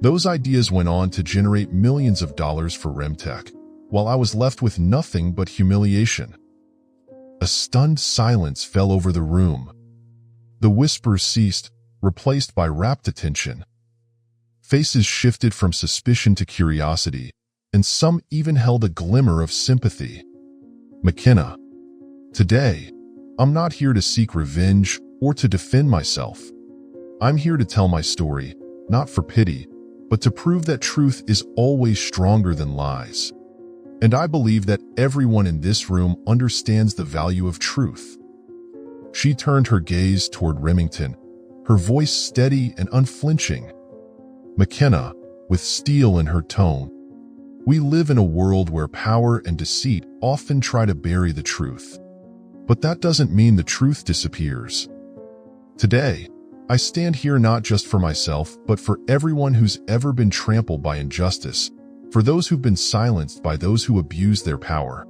Those ideas went on to generate millions of dollars for Remtech, while I was left with nothing but humiliation." A stunned silence fell over the room. The whispers ceased, replaced by rapt attention. Faces shifted from suspicion to curiosity, and some even held a glimmer of sympathy. "McKenna, today, I'm not here to seek revenge or to defend myself. I'm here to tell my story, not for pity, but to prove that truth is always stronger than lies. And I believe that everyone in this room understands the value of truth." She turned her gaze toward Remington, her voice steady and unflinching. "McKenna," with steel in her tone, "we live in a world where power and deceit often try to bury the truth. But that doesn't mean the truth disappears. Today, I stand here not just for myself, but for everyone who's ever been trampled by injustice, for those who've been silenced by those who abuse their power."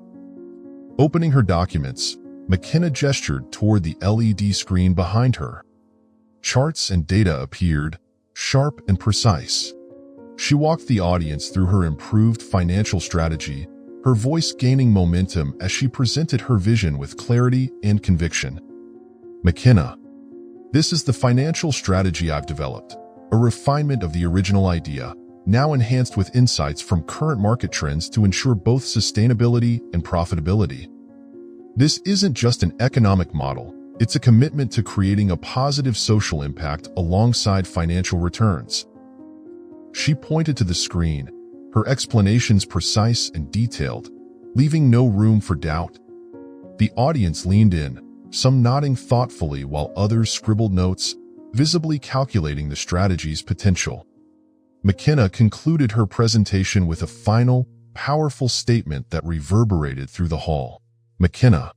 Opening her documents, McKenna gestured toward the LED screen behind her. Charts and data appeared, sharp and precise. She walked the audience through her improved financial strategy, her voice gaining momentum as she presented her vision with clarity and conviction. "McKenna, this is the financial strategy I've developed, a refinement of the original idea, now enhanced with insights from current market trends to ensure both sustainability and profitability. This isn't just an economic model, it's a commitment to creating a positive social impact alongside financial returns." She pointed to the screen, her explanations precise and detailed, leaving no room for doubt. The audience leaned in, some nodding thoughtfully while others scribbled notes, visibly calculating the strategy's potential. McKenna concluded her presentation with a final, powerful statement that reverberated through the hall. "McKenna,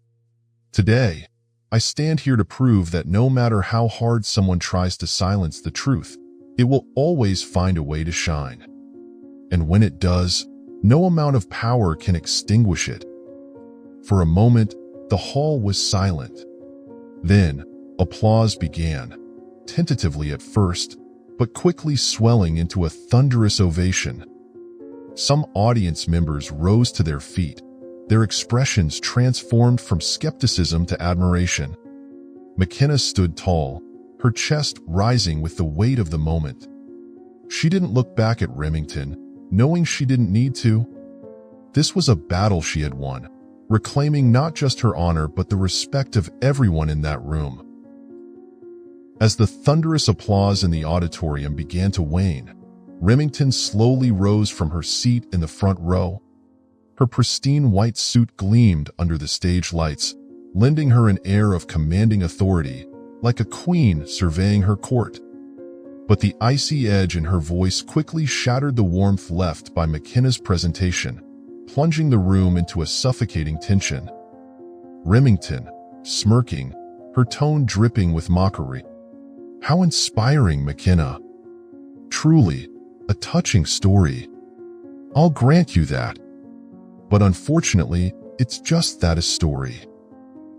today, I stand here to prove that no matter how hard someone tries to silence the truth, it will always find a way to shine. And when it does, no amount of power can extinguish it." For a moment, the hall was silent. Then, applause began, tentatively at first, but quickly swelling into a thunderous ovation. Some audience members rose to their feet, their expressions transformed from skepticism to admiration. McKenna stood tall, her chest rising with the weight of the moment. She didn't look back at Remington, knowing she didn't need to. This was a battle she had won, reclaiming not just her honor but the respect of everyone in that room. As the thunderous applause in the auditorium began to wane, Remington slowly rose from her seat in the front row. Her pristine white suit gleamed under the stage lights, lending her an air of commanding authority, like a queen surveying her court. But the icy edge in her voice quickly shattered the warmth left by McKenna's presentation, plunging the room into a suffocating tension. Remington, smirking, her tone dripping with mockery. "How inspiring, McKenna. Truly, a touching story. I'll grant you that. But unfortunately, it's just that, a story.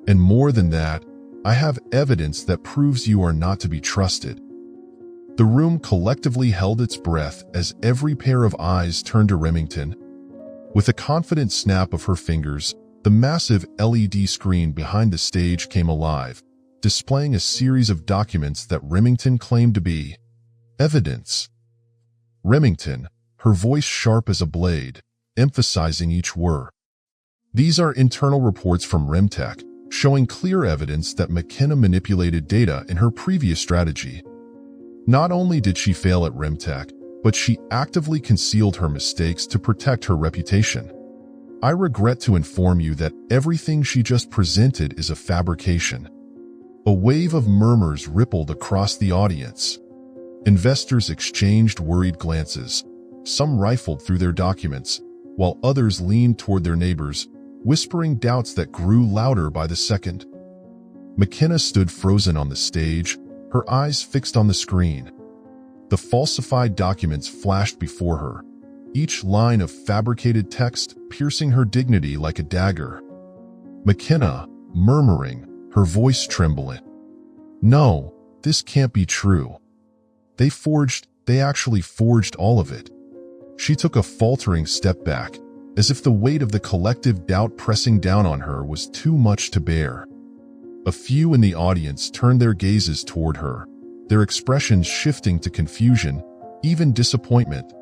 And more than that, I have evidence that proves you are not to be trusted." The room collectively held its breath as every pair of eyes turned to Remington. With a confident snap of her fingers, the massive LED screen behind the stage came alive, displaying a series of documents that Remington claimed to be evidence. Remington, her voice sharp as a blade, emphasizing each word. "These are internal reports from Remtech, showing clear evidence that McKenna manipulated data in her previous strategy. Not only did she fail at Remtech, but she actively concealed her mistakes to protect her reputation. I regret to inform you that everything she just presented is a fabrication." A wave of murmurs rippled across the audience. Investors exchanged worried glances. Some rifled through their documents, while others leaned toward their neighbors, whispering doubts that grew louder by the second. McKenna stood frozen on the stage, her eyes fixed on the screen. The falsified documents flashed before her, each line of fabricated text piercing her dignity like a dagger. McKenna, murmuring, her voice trembling. "No, this can't be true. They actually forged all of it." She took a faltering step back, as if the weight of the collective doubt pressing down on her was too much to bear. A few in the audience turned their gazes toward her, their expressions shifting to confusion, even disappointment.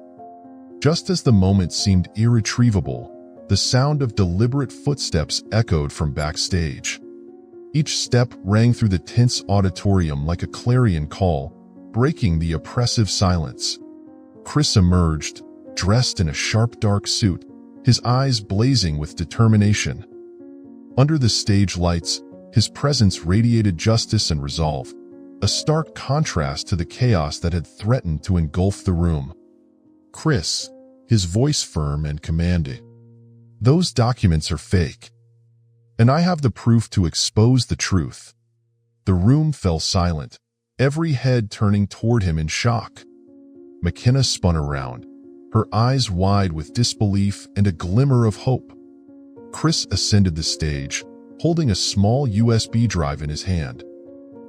Just as the moment seemed irretrievable, the sound of deliberate footsteps echoed from backstage. Each step rang through the tense auditorium like a clarion call, breaking the oppressive silence. Chris emerged, dressed in a sharp dark suit, his eyes blazing with determination. Under the stage lights, his presence radiated justice and resolve, a stark contrast to the chaos that had threatened to engulf the room. "Chris," his voice firm and commanding. "Those documents are fake. And I have the proof to expose the truth." The room fell silent, every head turning toward him in shock. McKenna spun around, her eyes wide with disbelief and a glimmer of hope. Chris ascended the stage, holding a small USB drive in his hand.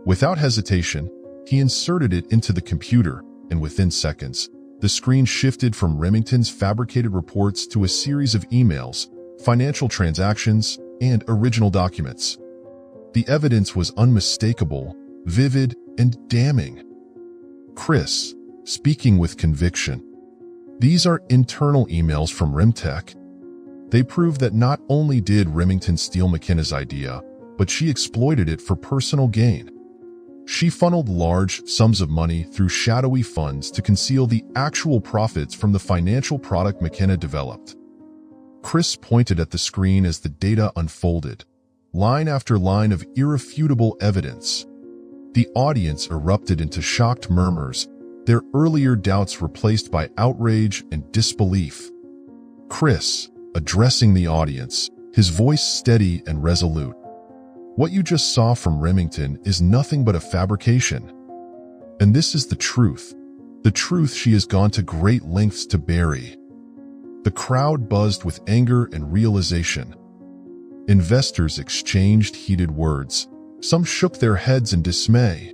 Without hesitation, he inserted it into the computer, and within seconds, the screen shifted from Remington's fabricated reports to a series of emails, financial transactions, and original documents. The evidence was unmistakable, vivid, and damning. Chris, speaking with conviction. "These are internal emails from Remtech. They prove that not only did Remington steal McKenna's idea, but she exploited it for personal gain. She funneled large sums of money through shadowy funds to conceal the actual profits from the financial product McKenna developed." Chris pointed at the screen as the data unfolded, line after line of irrefutable evidence. The audience erupted into shocked murmurs, their earlier doubts replaced by outrage and disbelief. Chris, addressing the audience, his voice steady and resolute. "What you just saw from Remington is nothing but a fabrication. And this is the truth she has gone to great lengths to bury." The crowd buzzed with anger and realization. Investors exchanged heated words. Some shook their heads in dismay.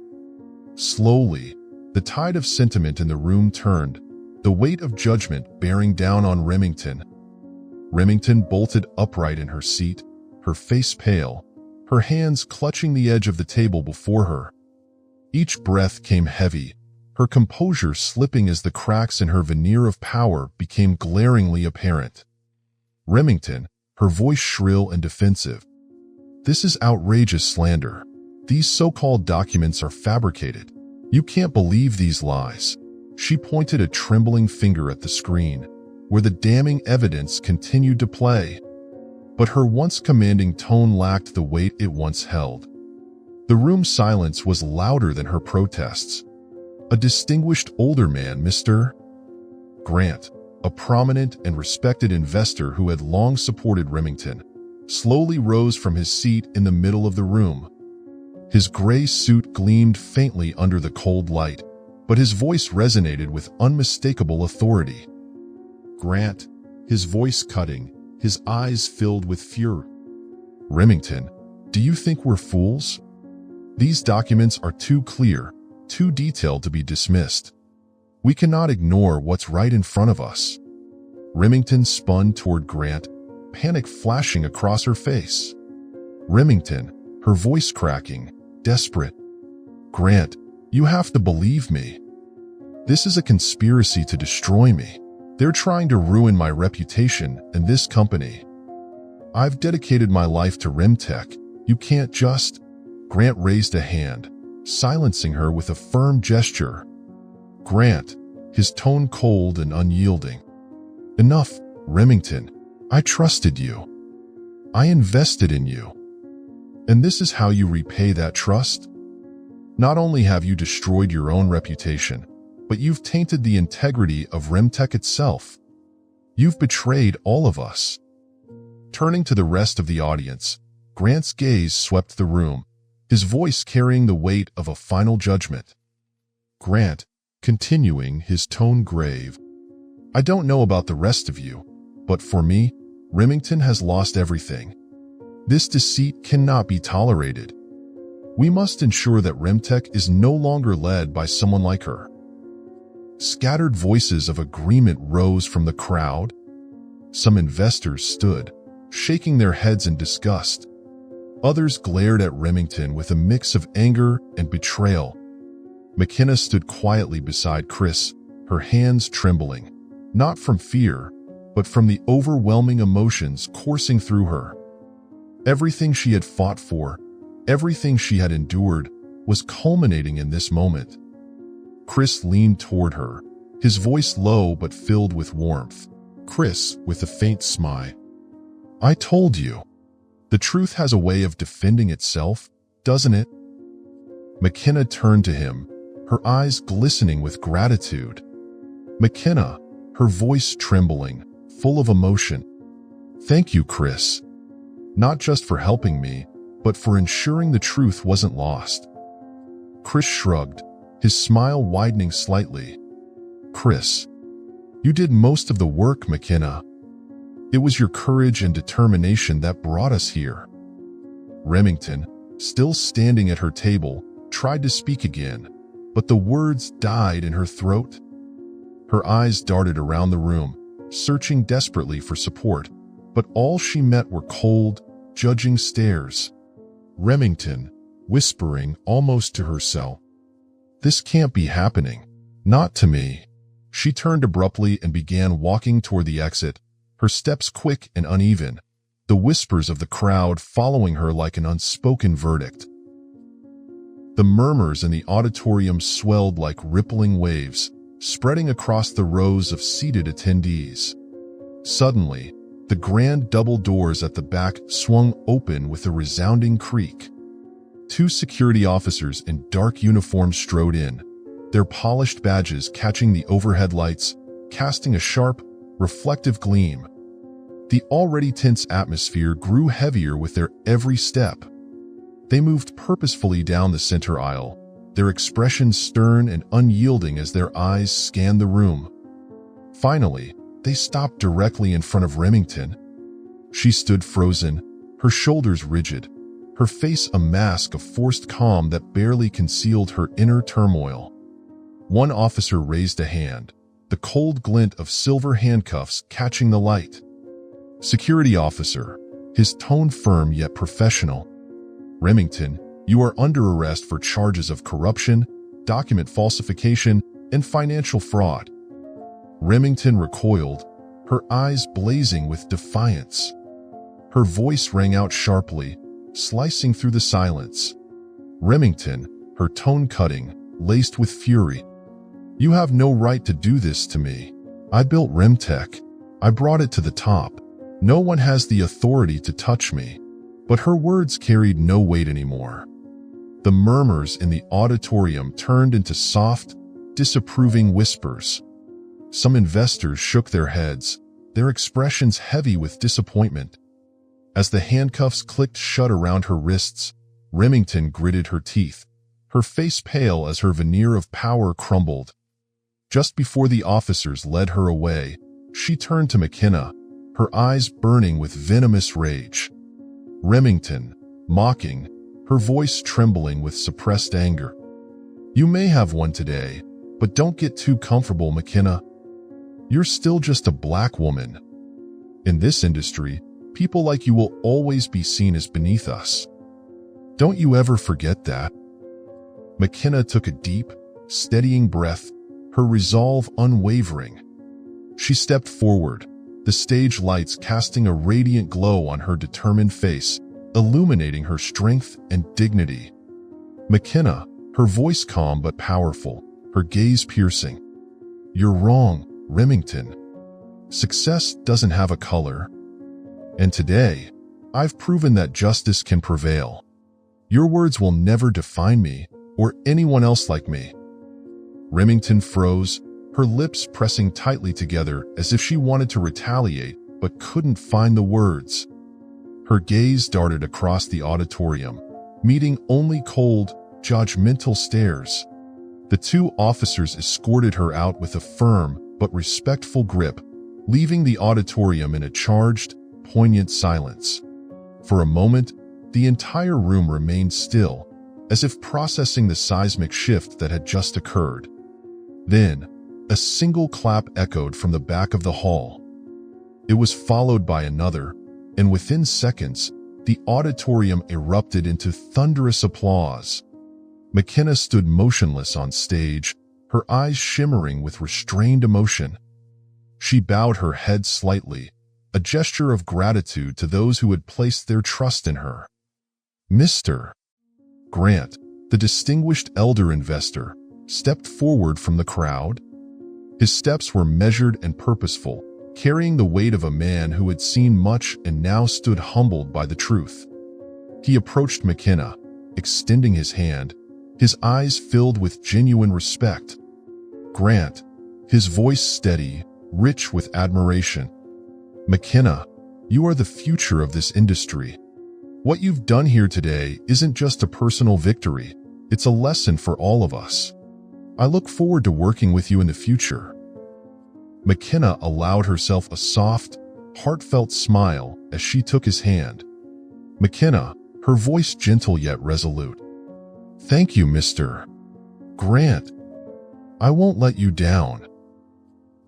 Slowly, the tide of sentiment in the room turned, the weight of judgment bearing down on Remington. Remington bolted upright in her seat, her face pale, her hands clutching the edge of the table before her. Each breath came heavy, her composure slipping as the cracks in her veneer of power became glaringly apparent. Remington, her voice shrill and defensive. "This is outrageous slander. These so-called documents are fabricated. You can't believe these lies." She pointed a trembling finger at the screen, where the damning evidence continued to play. But her once commanding tone lacked the weight it once held. The room's silence was louder than her protests. A distinguished older man, Mr. Grant, a prominent and respected investor who had long supported Remington, slowly rose from his seat in the middle of the room. His gray suit gleamed faintly under the cold light, but his voice resonated with unmistakable authority. Grant, his voice cutting, his eyes filled with fury. Remington, do you think we're fools? These documents are too clear, too detailed to be dismissed. We cannot ignore what's right in front of us. Remington spun toward Grant, panic flashing across her face. Remington, her voice cracking, desperate. Grant, you have to believe me. This is a conspiracy to destroy me. They're trying to ruin my reputation and this company. I've dedicated my life to Remtech. You can't just... Grant raised a hand, silencing her with a firm gesture. Grant, his tone cold and unyielding. Enough, Remington. I trusted you. I invested in you. And this is how you repay that trust? Not only have you destroyed your own reputation, but you've tainted the integrity of Remtech itself. You've betrayed all of us. Turning to the rest of the audience, Grant's gaze swept the room, his voice carrying the weight of a final judgment. Grant, continuing, his tone grave. I don't know about the rest of you, but for me, Remington has lost everything. This deceit cannot be tolerated. We must ensure that Remtech is no longer led by someone like her. Scattered voices of agreement rose from the crowd. Some investors stood, shaking their heads in disgust. Others glared at Remington with a mix of anger and betrayal. McKenna stood quietly beside Chris, her hands trembling, not from fear, but from the overwhelming emotions coursing through her. Everything she had fought for, everything she had endured, was culminating in this moment. Chris leaned toward her, his voice low but filled with warmth. Chris, with a faint smile. I told you. The truth has a way of defending itself, doesn't it? McKenna turned to him, her eyes glistening with gratitude. McKenna, her voice trembling, full of emotion. Thank you, Chris. Not just for helping me, but for ensuring the truth wasn't lost. Chris shrugged, his smile widening slightly. Chris, you did most of the work, McKenna. It was your courage and determination that brought us here. Remington, still standing at her table, tried to speak again, but the words died in her throat. Her eyes darted around the room, searching desperately for support, but all she met were cold, judging stares. Remington, whispering almost to herself. This can't be happening. Not to me. She turned abruptly and began walking toward the exit, her steps quick and uneven, the whispers of the crowd following her like an unspoken verdict. The murmurs in the auditorium swelled like rippling waves, spreading across the rows of seated attendees. Suddenly, the grand double doors at the back swung open with a resounding creak. Two security officers in dark uniforms strode in, their polished badges catching the overhead lights, casting a sharp, reflective gleam. The already tense atmosphere grew heavier with their every step. They moved purposefully down the center aisle, their expressions stern and unyielding as their eyes scanned the room. Finally, they stopped directly in front of Remington. She stood frozen, her shoulders rigid, her face a mask of forced calm that barely concealed her inner turmoil. One officer raised a hand, the cold glint of silver handcuffs catching the light. Security officer, his tone firm yet professional. Remington, you are under arrest for charges of corruption, document falsification, and financial fraud. Remington recoiled, her eyes blazing with defiance. Her voice rang out sharply, slicing through the silence. Remington, her tone cutting, laced with fury. You have no right to do this to me. I built Remtech. I brought it to the top. No one has the authority to touch me. But her words carried no weight anymore. The murmurs in the auditorium turned into soft, disapproving whispers. Some investors shook their heads, their expressions heavy with disappointment. As the handcuffs clicked shut around her wrists, Remington gritted her teeth, her face pale as her veneer of power crumbled. Just before the officers led her away, she turned to McKenna, her eyes burning with venomous rage. Remington, mocking, her voice trembling with suppressed anger. You may have one today, but don't get too comfortable, McKenna. You're still just a black woman. In this industry, people like you will always be seen as beneath us. Don't you ever forget that. McKenna took a deep, steadying breath, her resolve unwavering. She stepped forward, the stage lights casting a radiant glow on her determined face, illuminating her strength and dignity. McKenna, her voice calm but powerful, her gaze piercing. You're wrong, Remington. Success doesn't have a color. And today, I've proven that justice can prevail. Your words will never define me or anyone else like me. Remington froze, her lips pressing tightly together as if she wanted to retaliate but couldn't find the words. Her gaze darted across the auditorium, meeting only cold, judgmental stares. The two officers escorted her out with a firm but respectful grip, leaving the auditorium in a charged, poignant silence. For a moment, the entire room remained still, as if processing the seismic shift that had just occurred. Then, a single clap echoed from the back of the hall. It was followed by another, and within seconds, the auditorium erupted into thunderous applause. McKenna stood motionless on stage, her eyes shimmering with restrained emotion. She bowed her head slightly, a gesture of gratitude to those who had placed their trust in her. Mr. Grant, the distinguished elder investor, stepped forward from the crowd. His steps were measured and purposeful, carrying the weight of a man who had seen much and now stood humbled by the truth. He approached McKenna, extending his hand, his eyes filled with genuine respect. Grant, his voice steady, rich with admiration. McKenna, you are the future of this industry. What you've done here today isn't just a personal victory, it's a lesson for all of us. I look forward to working with you in the future. McKenna allowed herself a soft, heartfelt smile as she took his hand. McKenna, her voice gentle yet resolute. Thank you, Mr. Grant. I won't let you down.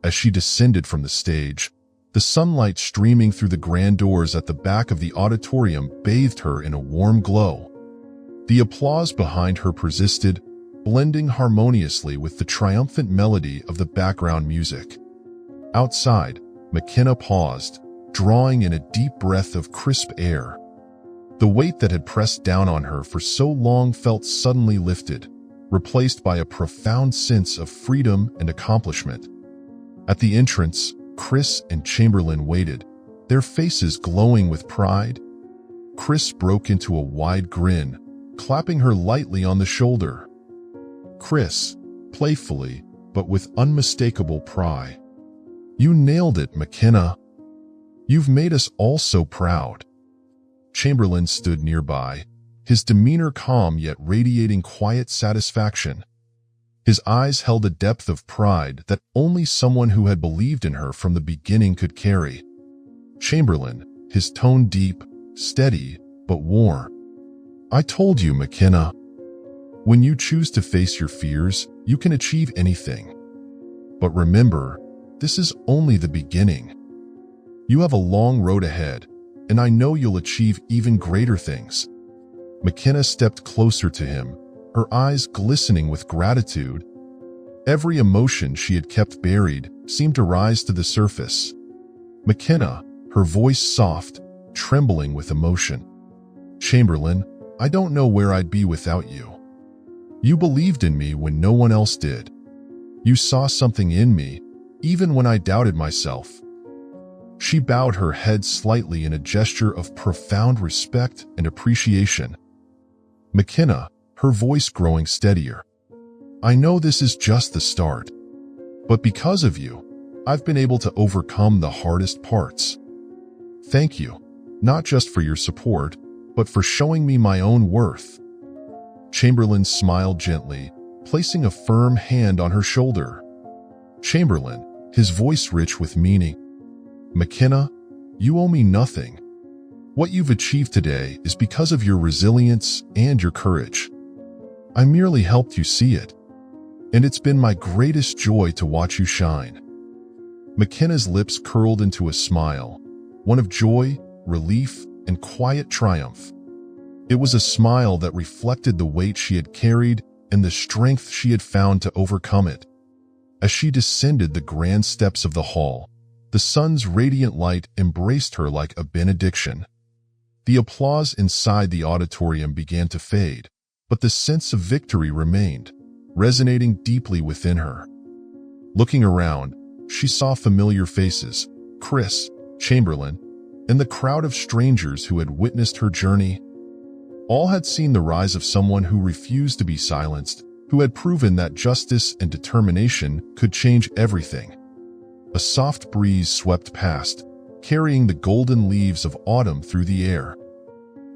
As she descended from the stage, the sunlight streaming through the grand doors at the back of the auditorium bathed her in a warm glow. The applause behind her persisted, blending harmoniously with the triumphant melody of the background music. Outside, McKenna paused, drawing in a deep breath of crisp air. The weight that had pressed down on her for so long felt suddenly lifted, replaced by a profound sense of freedom and accomplishment. At the entrance, Chris and Chamberlain waited, their faces glowing with pride. Chris broke into a wide grin, clapping her lightly on the shoulder. Chris, playfully, but with unmistakable pride. You nailed it, McKenna. You've made us all so proud. Chamberlain stood nearby, his demeanor calm yet radiating quiet satisfaction. His eyes held a depth of pride that only someone who had believed in her from the beginning could carry. Chamberlain, his tone deep, steady, but warm. I told you, McKenna. When you choose to face your fears, you can achieve anything. But remember, this is only the beginning. You have a long road ahead, and I know you'll achieve even greater things. McKenna stepped closer to him, her eyes glistening with gratitude. Every emotion she had kept buried seemed to rise to the surface. McKenna, her voice soft, trembling with emotion. Chamberlain, I don't know where I'd be without you. You believed in me when no one else did. You saw something in me, even when I doubted myself. She bowed her head slightly in a gesture of profound respect and appreciation. "McKenna," her voice growing steadier, "I know this is just the start. But because of you, I've been able to overcome the hardest parts. Thank you, not just for your support, but for showing me my own worth." Chamberlain smiled gently, placing a firm hand on her shoulder. Chamberlain, his voice rich with meaning. "McKenna, you owe me nothing. What you've achieved today is because of your resilience and your courage. I merely helped you see it, and it's been my greatest joy to watch you shine." McKenna's lips curled into a smile, one of joy, relief, and quiet triumph. It was a smile that reflected the weight she had carried and the strength she had found to overcome it. As she descended the grand steps of the hall, the sun's radiant light embraced her like a benediction. The applause inside the auditorium began to fade, but the sense of victory remained, resonating deeply within her. Looking around, she saw familiar faces, Chris, Chamberlain, and the crowd of strangers who had witnessed her journey. All had seen the rise of someone who refused to be silenced, who had proven that justice and determination could change everything. A soft breeze swept past, carrying the golden leaves of autumn through the air.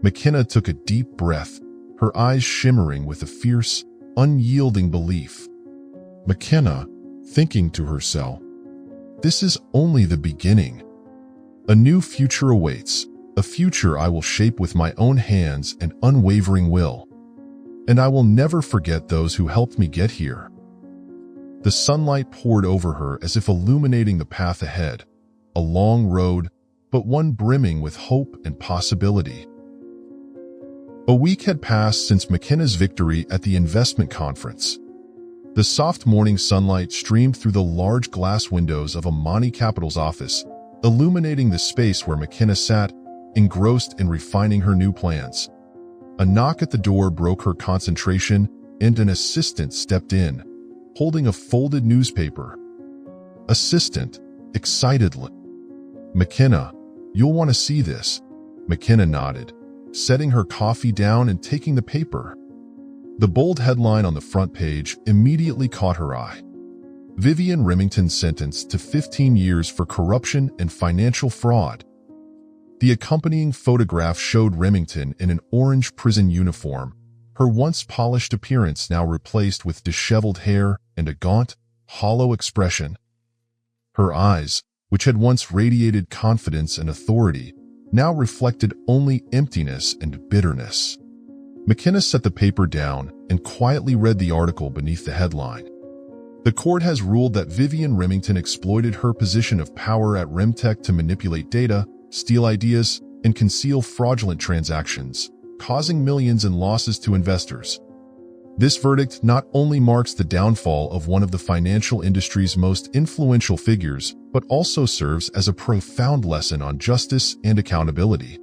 McKenna took a deep breath, her eyes shimmering with a fierce, unyielding belief. McKenna, thinking to herself, "This is only the beginning. A new future awaits, a future I will shape with my own hands and unwavering will. And I will never forget those who helped me get here." The sunlight poured over her as if illuminating the path ahead, a long road, but one brimming with hope and possibility. A week had passed since McKenna's victory at the investment conference. The soft morning sunlight streamed through the large glass windows of Amani Capital's office, illuminating the space where McKenna sat, engrossed in refining her new plans. A knock at the door broke her concentration, and an assistant stepped in, holding a folded newspaper. "Assistant," excitedly. "McKenna, you'll want to see this." McKenna nodded, setting her coffee down and taking the paper. The bold headline on the front page immediately caught her eye. Vivian Remington sentenced to 15 years for corruption and financial fraud. The accompanying photograph showed Remington in an orange prison uniform, her once polished appearance now replaced with disheveled hair and a gaunt, hollow expression. Her eyes, which had once radiated confidence and authority, now reflected only emptiness and bitterness. McKenna set the paper down and quietly read the article beneath the headline. The court has ruled that Vivian Remington exploited her position of power at Remtech to manipulate data, steal ideas, and conceal fraudulent transactions, causing millions in losses to investors. This verdict not only marks the downfall of one of the financial industry's most influential figures, but also serves as a profound lesson on justice and accountability.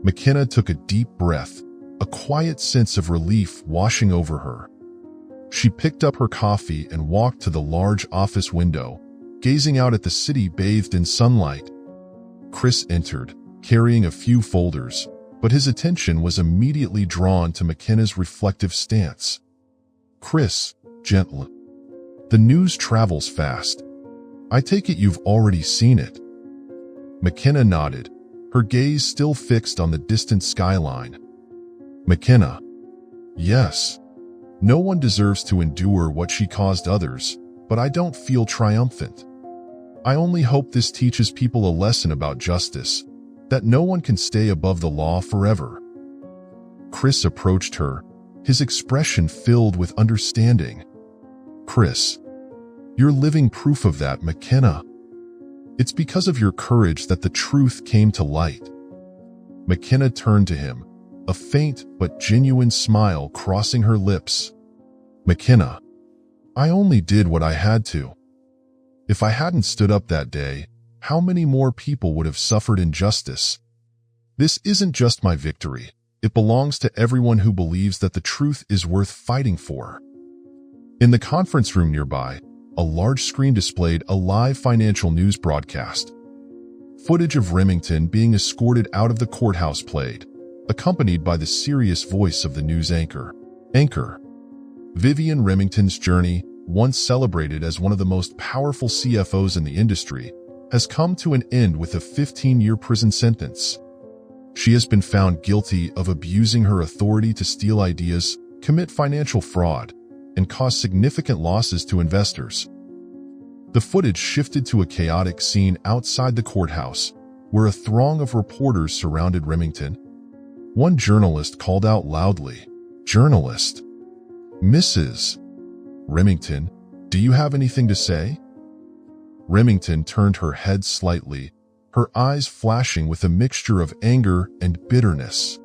McKenna took a deep breath, a quiet sense of relief washing over her. She picked up her coffee and walked to the large office window, gazing out at the city bathed in sunlight. Chris entered, carrying a few folders, but his attention was immediately drawn to McKenna's reflective stance. "Chris," gently, "the news travels fast. I take it you've already seen it." McKenna nodded, her gaze still fixed on the distant skyline. "McKenna, yes. No one deserves to endure what she caused others, but I don't feel triumphant. I only hope this teaches people a lesson about justice, that no one can stay above the law forever." Chris approached her, his expression filled with understanding. "Chris, you're living proof of that, McKenna. It's because of your courage that the truth came to light." McKenna turned to him, a faint but genuine smile crossing her lips. "McKenna, I only did what I had to. If I hadn't stood up that day, how many more people would have suffered injustice? This isn't just my victory. It belongs to everyone who believes that the truth is worth fighting for." In the conference room nearby, a large screen displayed a live financial news broadcast, Footage of Remington being escorted out of the courthouse played, accompanied by the serious voice of the news anchor. Vivian Remington's journey, once celebrated as one of the most powerful CFOs in the industry, has come to an end with a 15-year prison sentence. She has been found guilty of abusing her authority to steal ideas, commit financial fraud, and cause significant losses to investors. The footage shifted to a chaotic scene outside the courthouse, where a throng of reporters surrounded Remington. One journalist called out loudly, "Journalist, Mrs. Remington, do you have anything to say?" Remington turned her head slightly, her eyes flashing with a mixture of anger and bitterness.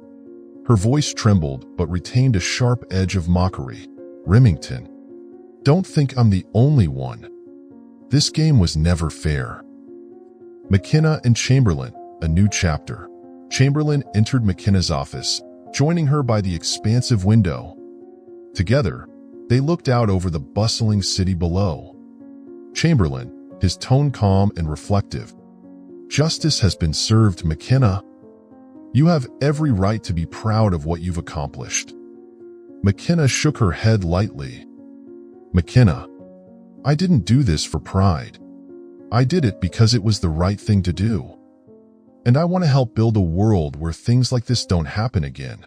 Her voice trembled but retained a sharp edge of mockery. "Remington, don't think I'm the only one. This game was never fair." McKenna and Chamberlain, a new chapter. Chamberlain entered McKenna's office, joining her by the expansive window. Together, they looked out over the bustling city below. Chamberlain, his tone calm and reflective. "Justice has been served, McKenna. You have every right to be proud of what you've accomplished." McKenna shook her head lightly. "McKenna, I didn't do this for pride. I did it because it was the right thing to do. And I want to help build a world where things like this don't happen again."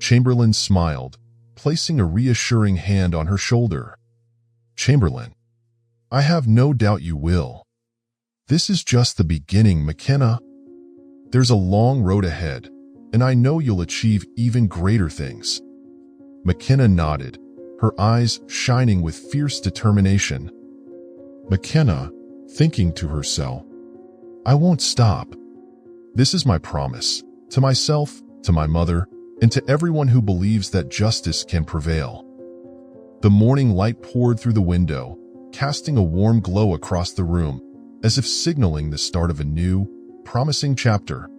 Chamberlain smiled, placing a reassuring hand on her shoulder. "Chamberlain, I have no doubt you will. This is just the beginning, McKenna. There's a long road ahead, and I know you'll achieve even greater things." McKenna nodded, her eyes shining with fierce determination. McKenna, thinking to herself, "I won't stop. This is my promise, to myself, to my mother, and to everyone who believes that justice can prevail." The morning light poured through the window, casting a warm glow across the room, as if signaling the start of a new, promising chapter.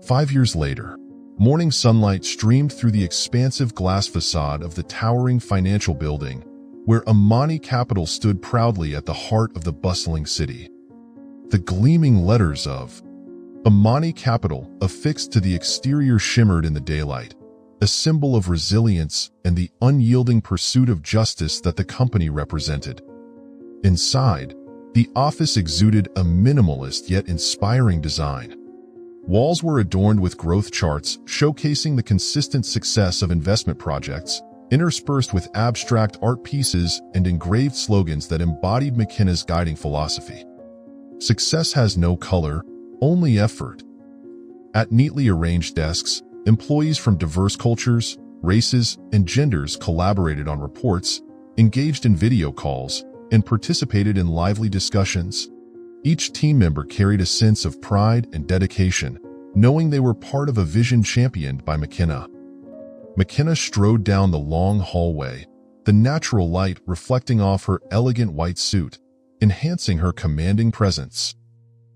5 years later, morning sunlight streamed through the expansive glass facade of the towering financial building, where Amani Capital stood proudly at the heart of the bustling city. The gleaming letters of Amani Capital affixed to the exterior shimmered in the daylight, a symbol of resilience and the unyielding pursuit of justice that the company represented. Inside, the office exuded a minimalist yet inspiring design. Walls were adorned with growth charts showcasing the consistent success of investment projects, interspersed with abstract art pieces and engraved slogans that embodied McKenna's guiding philosophy. "Success has no color, only effort." At neatly arranged desks, employees from diverse cultures, races, and genders collaborated on reports, engaged in video calls, and participated in lively discussions. Each team member carried a sense of pride and dedication, knowing they were part of a vision championed by McKenna. McKenna strode down the long hallway, the natural light reflecting off her elegant white suit, enhancing her commanding presence.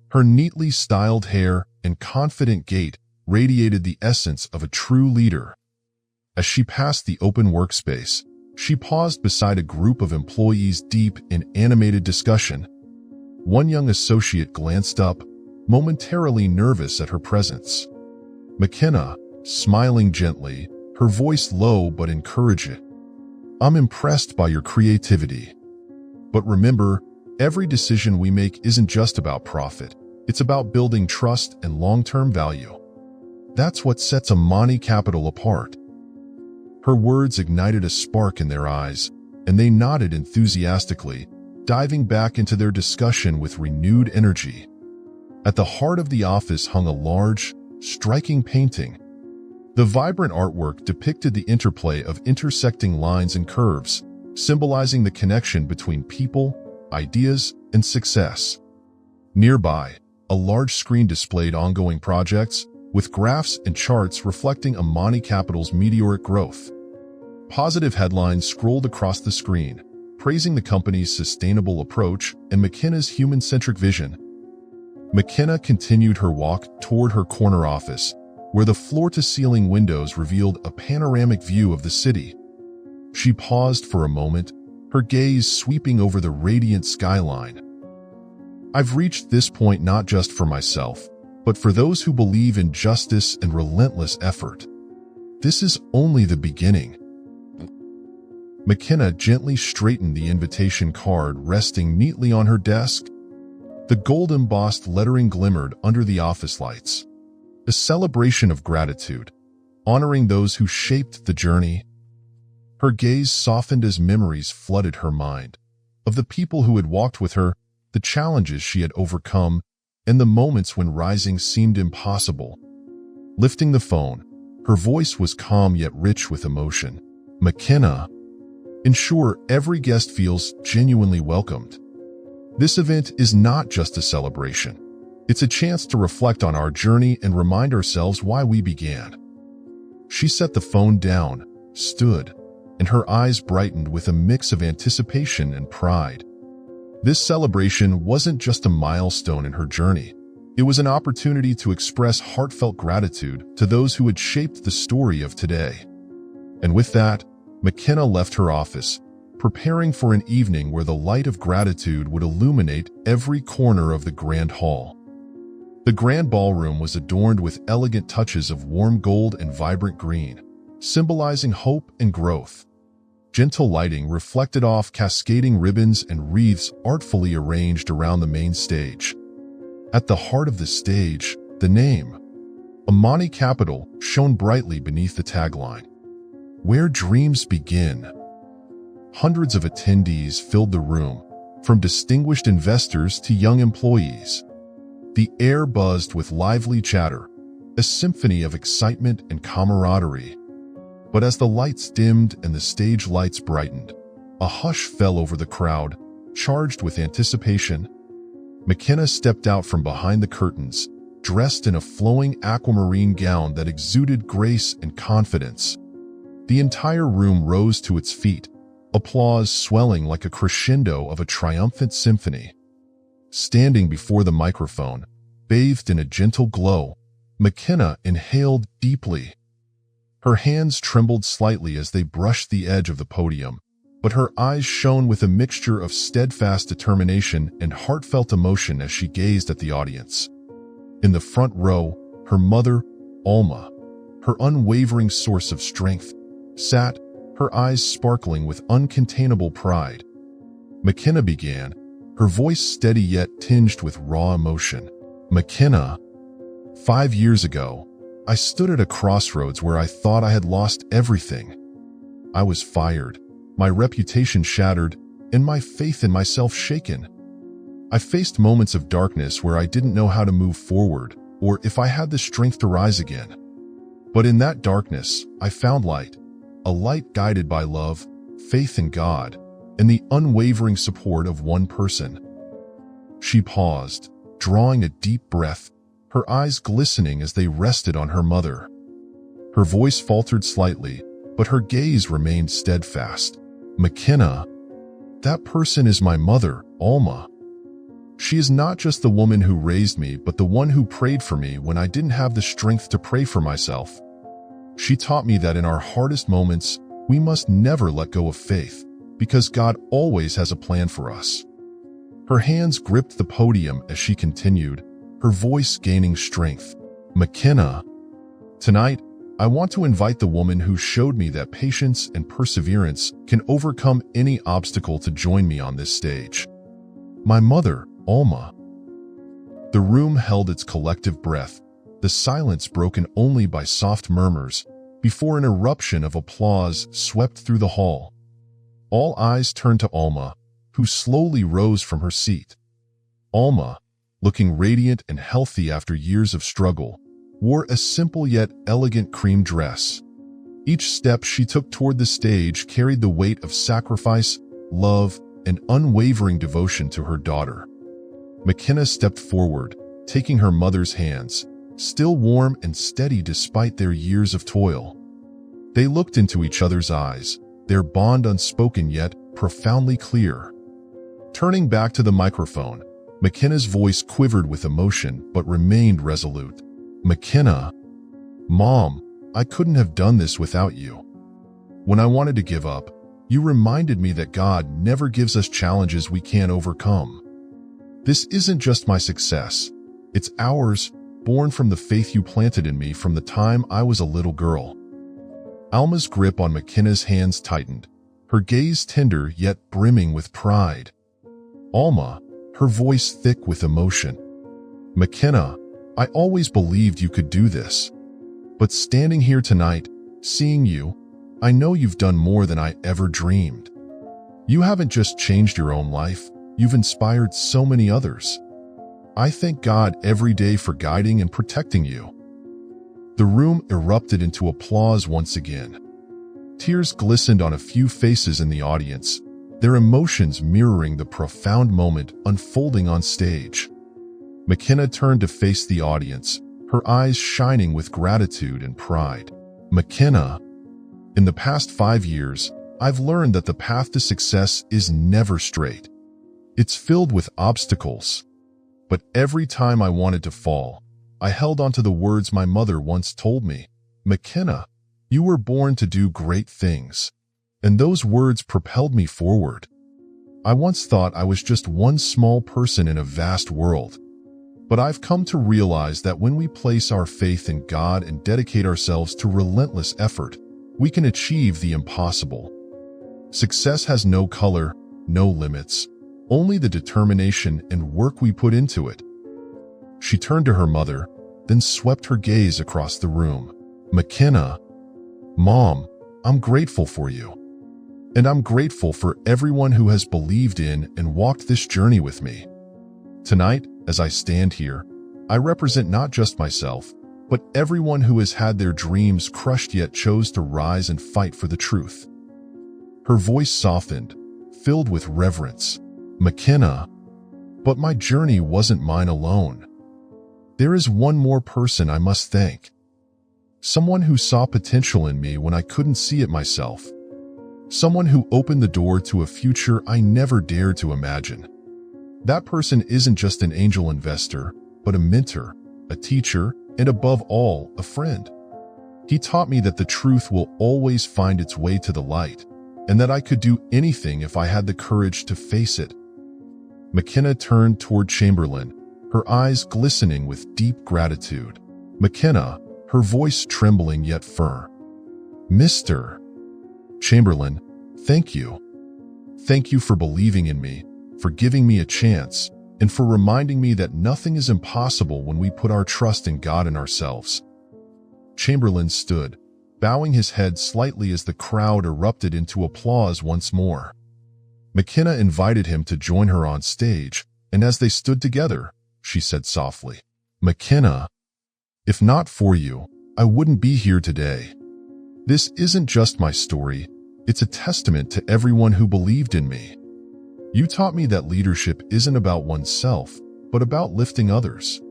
Her neatly styled hair and confident gait radiated the essence of a true leader. As she passed the open workspace, she paused beside a group of employees deep in animated discussion. One young associate glanced up, momentarily nervous at her presence. McKenna, smiling gently, her voice low but encouraging. "I'm impressed by your creativity. But remember, every decision we make isn't just about profit. It's about building trust and long-term value. That's what sets Amani Capital apart." Her words ignited a spark in their eyes, and they nodded enthusiastically, diving back into their discussion with renewed energy. At the heart of the office hung a large, striking painting. The vibrant artwork depicted the interplay of intersecting lines and curves, symbolizing the connection between people, ideas, and success. Nearby, a large screen displayed ongoing projects, with graphs and charts reflecting Amani Capital's meteoric growth. Positive headlines scrolled across the screen, praising the company's sustainable approach and McKenna's human-centric vision. McKenna continued her walk toward her corner office, where the floor-to-ceiling windows revealed a panoramic view of the city. She paused for a moment, her gaze sweeping over the radiant skyline. I've reached this point not just for myself, but for those who believe in justice and relentless effort. This is only the beginning." McKenna gently straightened the invitation card resting neatly on her desk. The gold-embossed lettering glimmered under the office lights. A celebration of gratitude, honoring those who shaped the journey. Her gaze softened as memories flooded her mind, of the people who had walked with her, the challenges she had overcome, and the moments when rising seemed impossible. Lifting the phone, her voice was calm yet rich with emotion. "McKenna, ensure every guest feels genuinely welcomed. This event is not just a celebration. It's a chance to reflect on our journey and remind ourselves why we began." She set the phone down, stood, and her eyes brightened with a mix of anticipation and pride. This celebration wasn't just a milestone in her journey. It was an opportunity to express heartfelt gratitude to those who had shaped the story of today. And with that, McKenna left her office, preparing for an evening where the light of gratitude would illuminate every corner of the grand hall. The grand ballroom was adorned with elegant touches of warm gold and vibrant green, symbolizing hope and growth. Gentle lighting reflected off cascading ribbons and wreaths artfully arranged around the main stage. At the heart of the stage, the name, Amani Capital, shone brightly beneath the tagline, "Where dreams begin." Hundreds of attendees filled the room, from distinguished investors to young employees. The air buzzed with lively chatter, a symphony of excitement and camaraderie. But as the lights dimmed and the stage lights brightened, a hush fell over the crowd, charged with anticipation. McKenna stepped out from behind the curtains, dressed in a flowing aquamarine gown that exuded grace and confidence. The entire room rose to its feet, applause swelling like a crescendo of a triumphant symphony. Standing before the microphone, bathed in a gentle glow, McKenna inhaled deeply. Her hands trembled slightly as they brushed the edge of the podium, but her eyes shone with a mixture of steadfast determination and heartfelt emotion as she gazed at the audience. In the front row, her mother, Alma, her unwavering source of strength, sat, her eyes sparkling with uncontainable pride. McKenna began, her voice steady yet tinged with raw emotion. "McKenna, 5 years ago, I stood at a crossroads where I thought I had lost everything. I was fired, my reputation shattered, and my faith in myself shaken. I faced moments of darkness where I didn't know how to move forward or if I had the strength to rise again. But in that darkness, I found light, a light guided by love, faith in God, and the unwavering support of one person." She paused, drawing a deep breath, her eyes glistening as they rested on her mother. Her voice faltered slightly, but her gaze remained steadfast. "McKenna, that person is my mother, Alma. She is not just the woman who raised me, but the one who prayed for me when I didn't have the strength to pray for myself. She taught me that in our hardest moments, we must never let go of faith, because God always has a plan for us." Her hands gripped the podium as she continued, her voice gaining strength. "McKenna, tonight, I want to invite the woman who showed me that patience and perseverance can overcome any obstacle to join me on this stage. My mother, Alma." The room held its collective breath, the silence broken only by soft murmurs, before an eruption of applause swept through the hall. All eyes turned to Alma, who slowly rose from her seat. Alma, looking radiant and healthy after years of struggle, wore a simple yet elegant cream dress. Each step she took toward the stage carried the weight of sacrifice, love, and unwavering devotion to her daughter. McKenna stepped forward, taking her mother's hands, still warm and steady despite their years of toil. They looked into each other's eyes, their bond unspoken yet profoundly clear. Turning back to the microphone, McKenna's voice quivered with emotion but remained resolute. "McKenna, Mom, I couldn't have done this without you. When I wanted to give up, you reminded me that God never gives us challenges we can't overcome. This isn't just my success. It's ours, born from the faith you planted in me from the time I was a little girl." Alma's grip on McKenna's hands tightened, her gaze tender yet brimming with pride. "Alma," her voice thick with emotion. "McKenna, I always believed you could do this. But standing here tonight, seeing you, I know you've done more than I ever dreamed. You haven't just changed your own life, you've inspired so many others. I thank God every day for guiding and protecting you." The room erupted into applause once again. Tears glistened on a few faces in the audience, their emotions mirroring the profound moment unfolding on stage. McKenna turned to face the audience, her eyes shining with gratitude and pride. "McKenna, in the past 5 years, I've learned that the path to success is never straight. It's filled with obstacles. But every time I wanted to fall, I held on to the words my mother once told me. 'McKenna, you were born to do great things.' And those words propelled me forward. I once thought I was just one small person in a vast world. But I've come to realize that when we place our faith in God and dedicate ourselves to relentless effort, we can achieve the impossible. Success has no color, no limits, only the determination and work we put into it." She turned to her mother, then swept her gaze across the room. "McKenna, Mom, I'm grateful for you. And I'm grateful for everyone who has believed in and walked this journey with me. Tonight, as I stand here, I represent not just myself, but everyone who has had their dreams crushed yet chose to rise and fight for the truth." Her voice softened, filled with reverence. "McKenna, but my journey wasn't mine alone. There is one more person I must thank. Someone who saw potential in me when I couldn't see it myself. Someone who opened the door to a future I never dared to imagine. That person isn't just an angel investor, but a mentor, a teacher, and above all, a friend. He taught me that the truth will always find its way to the light, and that I could do anything if I had the courage to face it." McKenna turned toward Chamberlain, her eyes glistening with deep gratitude. "McKenna," her voice trembling yet firm. "Mr. Chamberlain, thank you. Thank you for believing in me, for giving me a chance, and for reminding me that nothing is impossible when we put our trust in God and ourselves." Chamberlain stood, bowing his head slightly as the crowd erupted into applause once more. McKenna invited him to join her on stage, and as they stood together, she said softly, "McKenna, if not for you, I wouldn't be here today. This isn't just my story, it's a testament to everyone who believed in me. You taught me that leadership isn't about oneself, but about lifting others."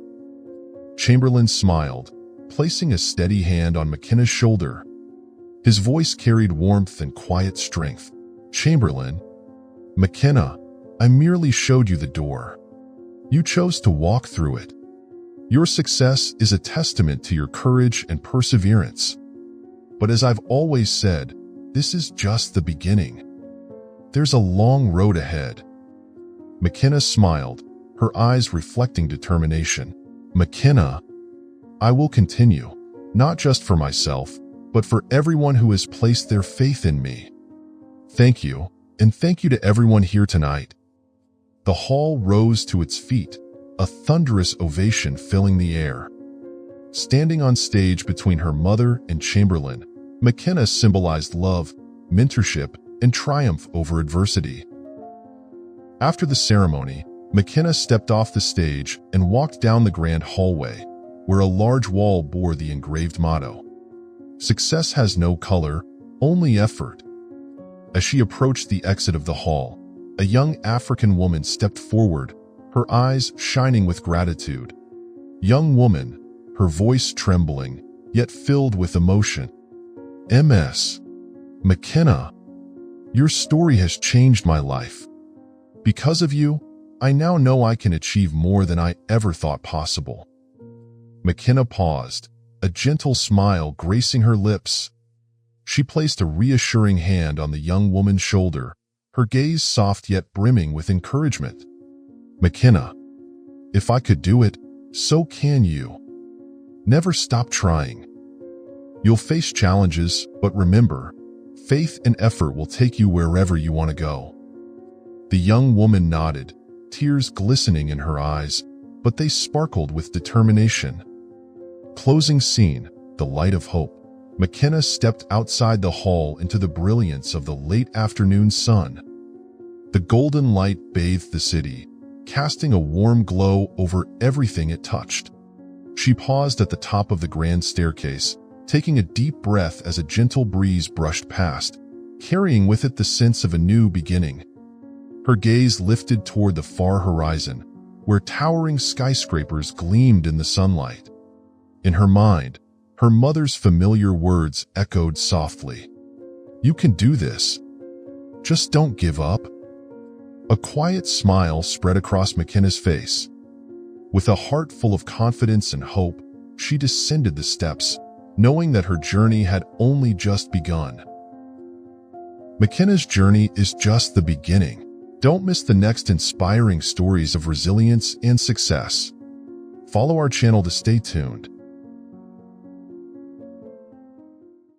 Chamberlain smiled, placing a steady hand on McKenna's shoulder. His voice carried warmth and quiet strength. "Chamberlain, McKenna, I merely showed you the door. You chose to walk through it. Your success is a testament to your courage and perseverance. But as I've always said, this is just the beginning. There's a long road ahead." McKenna smiled, her eyes reflecting determination. "McKenna, I will continue, not just for myself, but for everyone who has placed their faith in me. Thank you, and thank you to everyone here tonight." The hall rose to its feet, a thunderous ovation filling the air. Standing on stage between her mother and Chamberlain, McKenna symbolized love, mentorship, and triumph over adversity. After the ceremony, McKenna stepped off the stage and walked down the grand hallway, where a large wall bore the engraved motto, "Success has no color, only effort." As she approached the exit of the hall, a young African woman stepped forward, her eyes shining with gratitude. Young woman, her voice trembling, yet filled with emotion. "Ms. McKenna, your story has changed my life. Because of you, I now know I can achieve more than I ever thought possible." McKenna paused, a gentle smile gracing her lips. She placed a reassuring hand on the young woman's shoulder, her gaze soft yet brimming with encouragement. "McKenna, If I could do it, so can you. Never stop trying. You'll face challenges, but remember, faith and effort will take you wherever you want to go. The young woman nodded, tears glistening in her eyes, but they sparkled with determination. Closing scene, the light of hope. McKenna stepped outside the hall into the brilliance of the late afternoon sun. The golden light bathed the city, casting a warm glow over everything it touched. She paused at the top of the grand staircase, taking a deep breath as a gentle breeze brushed past, carrying with it the sense of a new beginning. Her gaze lifted toward the far horizon, where towering skyscrapers gleamed in the sunlight. In her mind, her mother's familiar words echoed softly. "You can do this. Just don't give up." A quiet smile spread across McKenna's face. With a heart full of confidence and hope, she descended the steps, knowing that her journey had only just begun. McKenna's journey is just the beginning. Don't miss the next inspiring stories of resilience and success. Follow our channel to stay tuned.